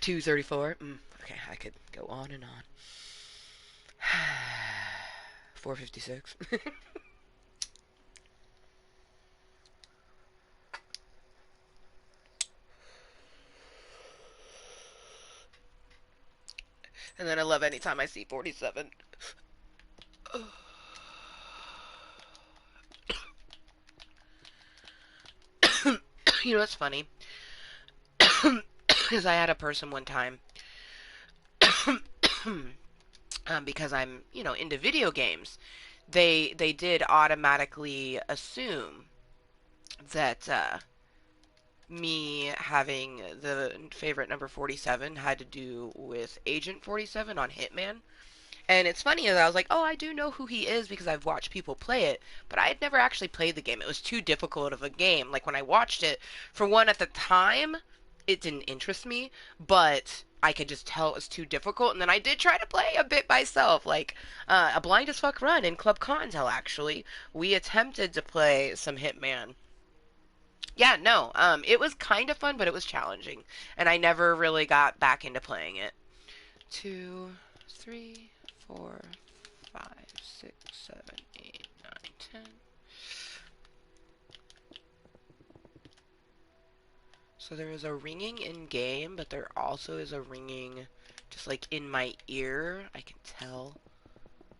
2:34. Okay, I could go on and on. 4:56. And then I love anytime I see 47. What's funny? Because I had a person one time, because I'm, into video games, they did automatically assume that me having the favorite number 47 had to do with Agent 47 on Hitman. And it's funny that I was like, oh, I do know who he is because I've watched people play it, but I had never actually played the game. It was too difficult of a game. Like when I watched it, for one, at the time, it didn't interest me, but I could just tell it was too difficult. And then I did try to play a bit myself, like a blind as fuck run in Club Cottontail. Actually, we attempted to play some Hitman. Yeah, no, it was kind of fun, but it was challenging, and I never really got back into playing it. 2, 3, 4, 5, 6, 7, 8, 9, 10. So there is a ringing in game, but there also is a ringing just like in my ear. I can tell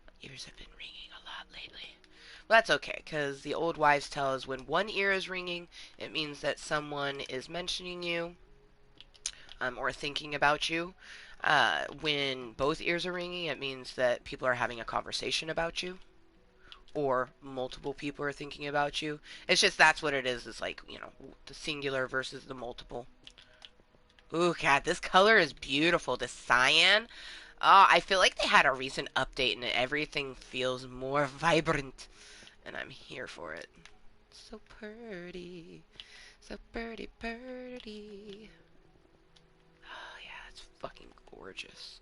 my ears have been ringing a lot lately. Well, that's okay, because the old wives' tale is when one ear is ringing, it means that someone is mentioning you or thinking about you. When both ears are ringing, it means that people are having a conversation about you, or multiple people are thinking about you. It's just that's what it is. It's like, the singular versus the multiple. Ooh, God, this color is beautiful. The cyan. I feel like they had a recent update and everything feels more vibrant. And I'm here for it. So pretty. So pretty, pretty. Oh, yeah, it's fucking gorgeous.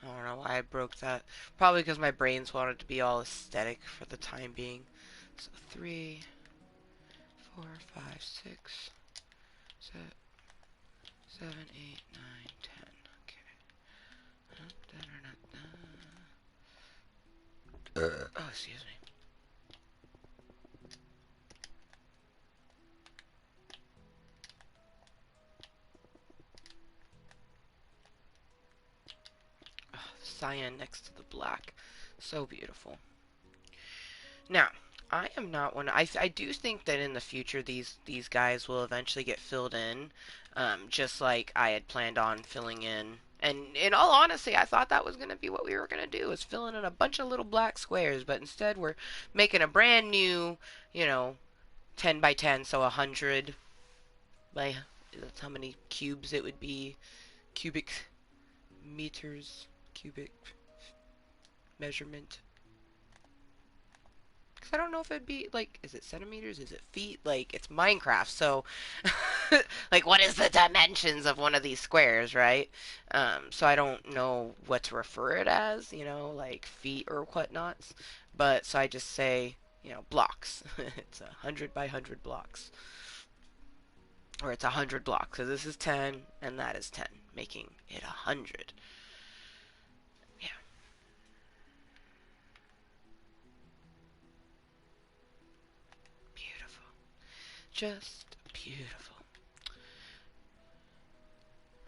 I don't know why I broke that. Probably because my brains wanted to be all aesthetic for the time being. So 3, 4, 5, 6, 7, 8, 9, 10. Okay. Oh, excuse me. Oh, cyan next to the black. So beautiful. Now, I am not one. I do think that in the future these guys will eventually get filled in, just like I had planned on filling in. And in all honesty, I thought that was going to be what we were going to do, is fill in a bunch of little black squares. But instead, we're making a brand new, you know, 10 by 10, so 100 by, that's how many cubes it would be, cubic meters, cubic measurement. Because I don't know if it'd be, like, is it centimeters? Is it feet? Like, it's Minecraft, so, like, what is the dimensions of one of these squares, right? So I don't know what to refer it as, like feet or whatnots. But, so I just say, blocks. It's 100 by 100 blocks. Or it's 100 blocks. So this is 10, and that is 10, making it 100. Yeah. Beautiful. Just beautiful.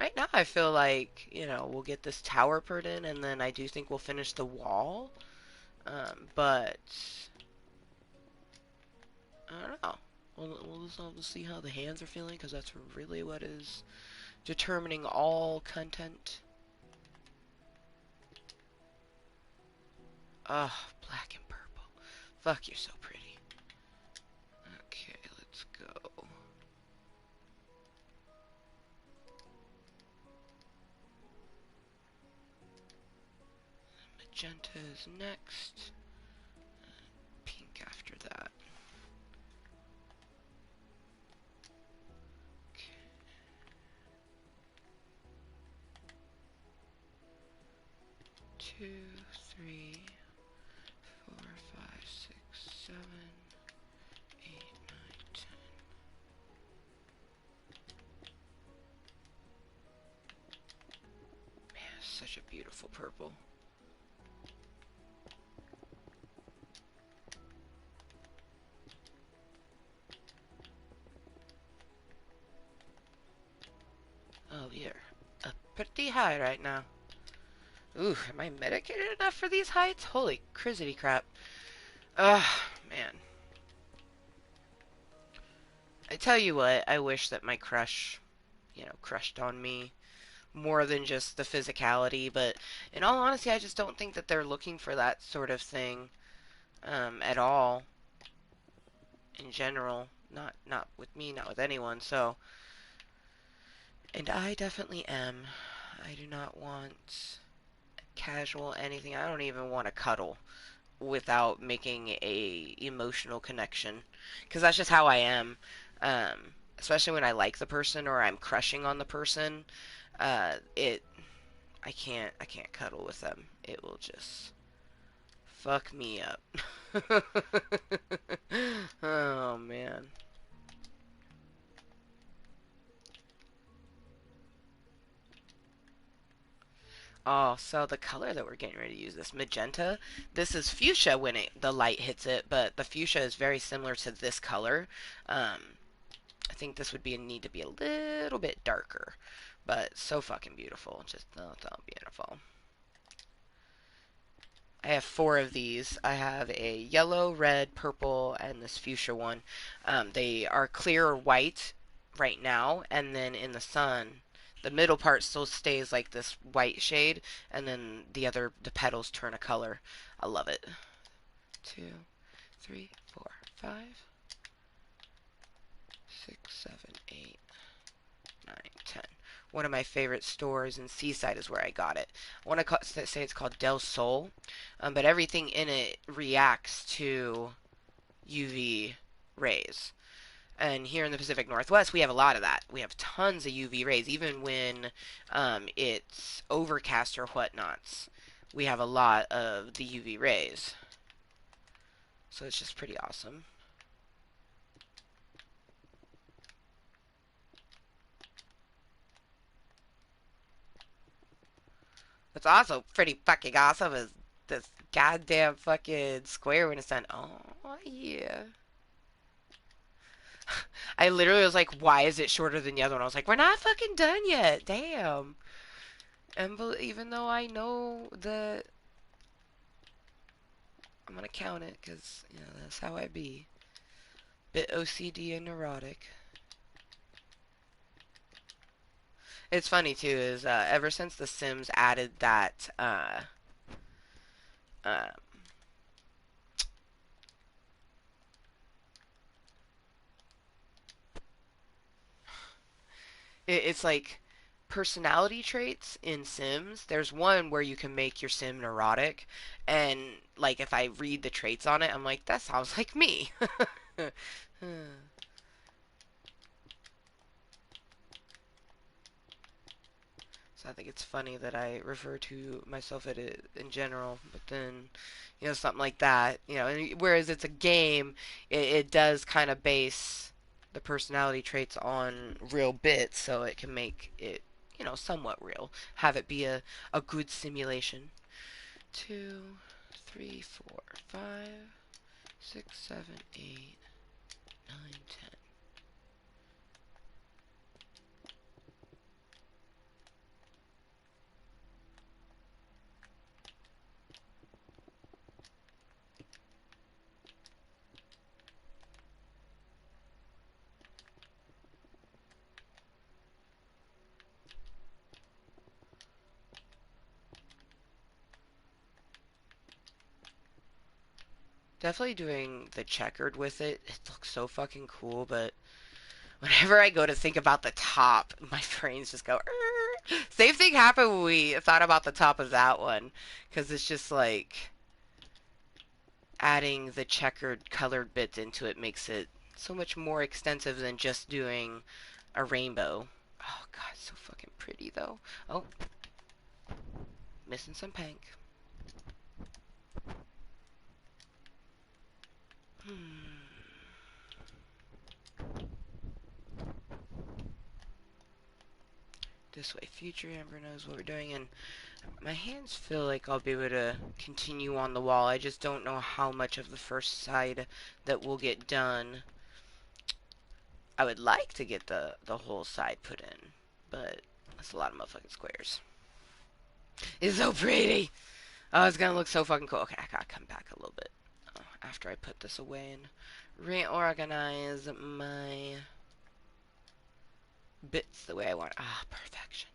Right now, I feel like, we'll get this tower put in, and then I do think we'll finish the wall. But, I don't know. We'll see how the hands are feeling, because that's really what is determining all content. Ugh, black and purple. Fuck, you're so pretty. Okay, let's go. Magenta is next. Pink after that. Okay. 2, 3, 4, 5, 6, 7, 8, 9, 10. Man, such a beautiful purple. Oh, you're up pretty high right now. Ooh, am I medicated enough for these heights? Holy crizzity crap. Ugh, man. I tell you what, I wish that my crush, crushed on me more than just the physicality, but in all honesty, I just don't think that they're looking for that sort of thing at all in general. Not with me, not with anyone. So, and I definitely am. I do not want casual anything. I don't even want to cuddle without making a emotional connection, because that's just how I am. Especially when I like the person or I'm crushing on the person, it I can't cuddle with them. It will just fuck me up. Oh man. Oh, so the color that we're getting ready to use, this magenta, this is fuchsia when the light hits it, but the fuchsia is very similar to this color. I think this would need to be a little bit darker, but so fucking beautiful. Just so beautiful. I have four of these. I have a yellow, red, purple, and this fuchsia one. They are clear white right now, and then in the sun, the middle part still stays like this white shade, and then the petals turn a color. I love it. 2, 3, 4, 5, 6, 7, 8, 9, 10. One of my favorite stores in Seaside is where I got it. I want to say it's called Del Sol, but everything in it reacts to UV rays. And here in the Pacific Northwest, we have a lot of that. We have tons of UV rays, even when it's overcast or whatnots. We have a lot of the UV rays. So it's just pretty awesome. What's also pretty fucking awesome is this goddamn fucking square when it's done. Oh, yeah. I literally was like, why is it shorter than the other one? I was like, we're not fucking done yet. Damn. And even though I know that I'm gonna count it, because, that's how I be. Bit OCD and neurotic. It's funny, too, is ever since The Sims added that, uh, it's like personality traits in Sims. There's one where you can make your Sim neurotic, and like if I read the traits on it, I'm like, that sounds like me. So I think it's funny that I refer to myself at it in general, but then, something like that, whereas it's a game, it does kind of base the personality traits on real bits, so it can make it, somewhat real. Have it be a good simulation. 2, 3, 4, 5, 6, 7, 8, 9, 10. Definitely doing the checkered with it. It looks so fucking cool, but whenever I go to think about the top, my brains just go. Same thing happened when we thought about the top of that one, because it's just like adding the checkered colored bits into it makes it so much more extensive than just doing a rainbow. Oh god, so fucking pretty though. Oh, missing some pink. Hmm. This way, future Amber knows what we're doing, and my hands feel like I'll be able to continue on the wall. I just don't know how much of the first side that will get done. I would like to get the whole side put in, but that's a lot of motherfucking squares. It's so pretty! Oh, it's gonna look so fucking cool. Okay, I gotta come back a little bit after I put this away and reorganize my bits the way I want. Ah, perfection.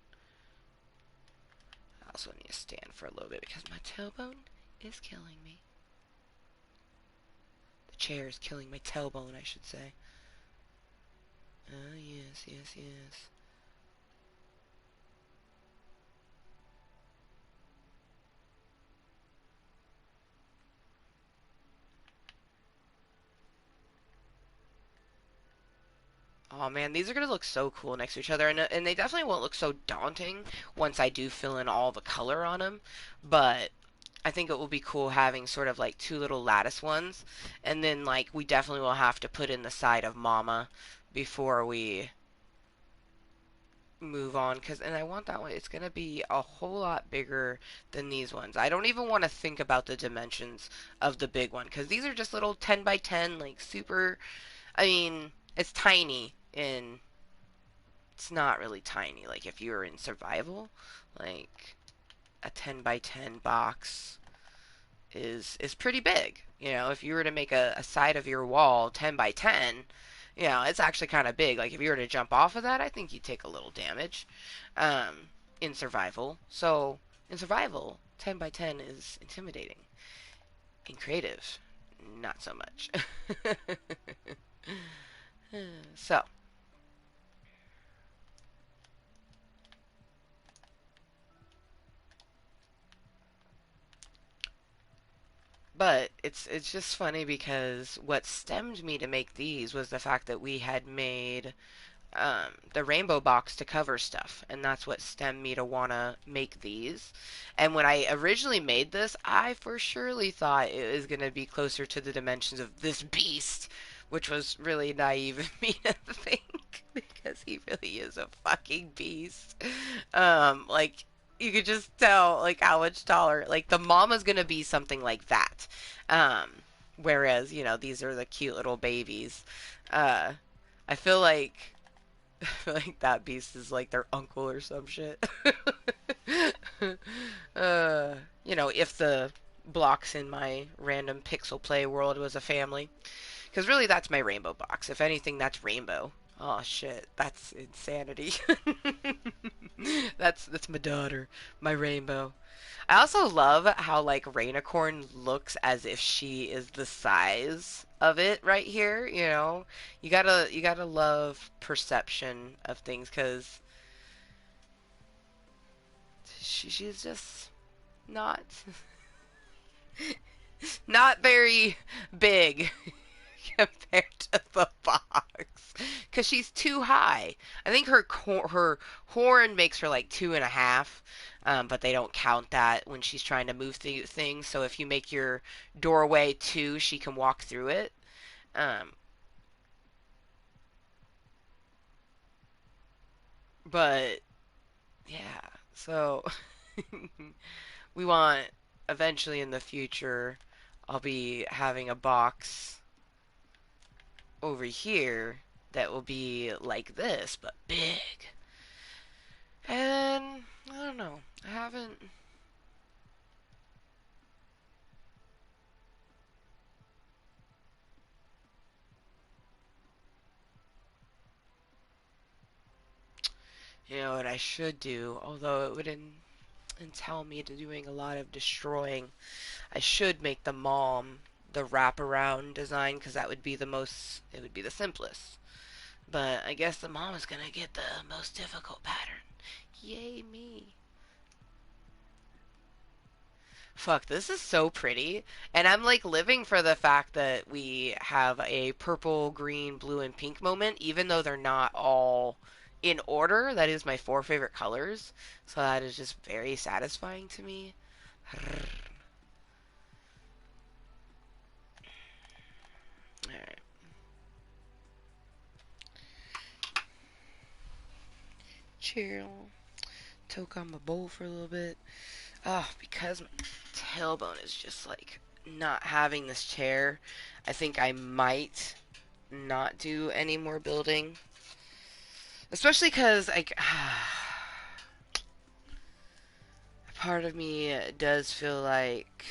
I also need to stand for a little bit because my tailbone is killing me. The chair is killing my tailbone, I should say. Oh, yes, yes, yes. Oh man, these are gonna look so cool next to each other, and they definitely won't look so daunting once I do fill in all the color on them. But I think it will be cool having sort of like two little lattice ones, and then like we definitely will have to put in the side of Mama before we move on, cause and I want that one. It's gonna be a whole lot bigger than these ones. I don't even want to think about the dimensions of the big one, cause these are just little 10 by 10, like super. I mean, it's tiny and it's not really tiny. Like if you were in survival, like a 10 by 10 box is pretty big. You know, if you were to make a side of your wall 10 by 10, you know, it's actually kind of big. Like if you were to jump off of that, I think you'd take a little damage in survival. So in survival, 10 by 10 is intimidating. In creative, not so much. So but it's just funny because what stemmed me to make these was the fact that we had made the rainbow box to cover stuff, and that's what stemmed me to want to make these. And when I originally made this, I for surely thought it was going to be closer to the dimensions of this beast, which was really naive of me to think because he really is a fucking beast. Like you could just tell like how much taller. Like the mama's going to be something like that. Um, whereas these are the cute little babies. Uh, I feel like like that beast is like their uncle or some shit. uh, if the blocks in my random pixel play world was a family, because really that's my rainbow box. If anything, that's rainbow. Oh shit, that's insanity. That's my daughter, my rainbow. I also love how like Rainicorn looks as if she is the size of it right here. You gotta love perception of things because she's just not not very big compared to the box because she's too high. I think her horn makes her like 2.5, but they don't count that when she's trying to move things. So if you make your doorway 2, she can walk through it. Um, but yeah, so we want eventually in the future. I'll be having a box over here that will be like this, but big. And I don't know. I haven't. You know what I should do, although it would entail me to doing a lot of destroying. I should make the mom the wraparound design because that would be the most. It would be the simplest. But I guess the mom is gonna get the most difficult pattern. Yay me! Fuck, this is so pretty. And I'm like living for the fact that we have a purple, green, blue, and pink moment, even though they're not all in order. That is my 4 favorite colors. So that is just very satisfying to me. Alright. Chill. Toke on my bowl for a little bit. Oh, because my tailbone is just like not having this chair. I think I might not do any more building. Especially because, like, part of me does feel like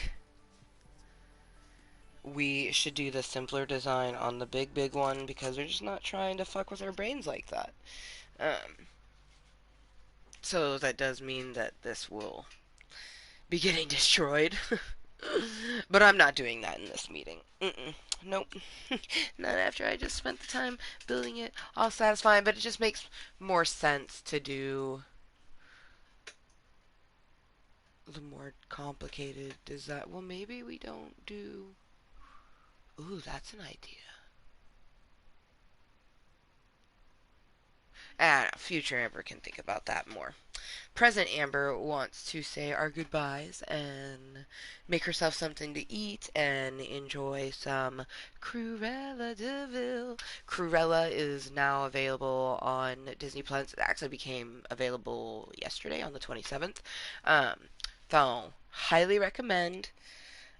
we should do the simpler design on the big one because we're just not trying to fuck with our brains like that. Um, so that does mean that this will be getting destroyed. But I'm not doing that in this meeting. Nope. Not after I just spent the time building it all satisfying, but it just makes more sense to do the more complicated design. Well, maybe we don't do. Ooh, that's an idea. Ah, future Amber can think about that more. Present Amber wants to say our goodbyes and make herself something to eat and enjoy some Cruella de Vil. Cruella is now available on Disney Plus. It actually became available yesterday on the 27th. Um, so, highly recommend.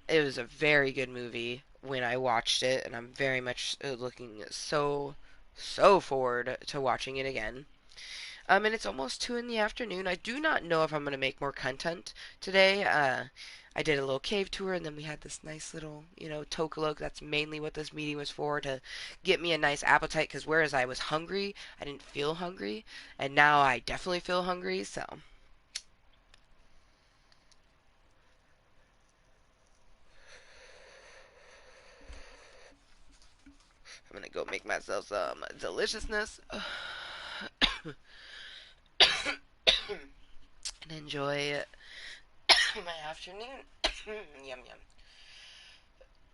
It was a very good movie when I watched it, and I'm very much looking so forward to watching it again. And it's almost 2 in the afternoon. I do not know if I'm going to make more content today. I did a little cave tour, and then we had this nice little, Tokaloke. That's mainly what this meeting was for, to get me a nice appetite, because whereas I was hungry, I didn't feel hungry, and now I definitely feel hungry, so I'm going to go make myself some deliciousness and enjoy my afternoon. Yum,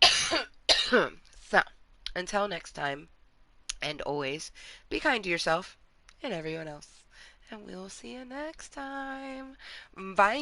yum. So, until next time, and always be kind to yourself and everyone else. And we'll see you next time. Bye.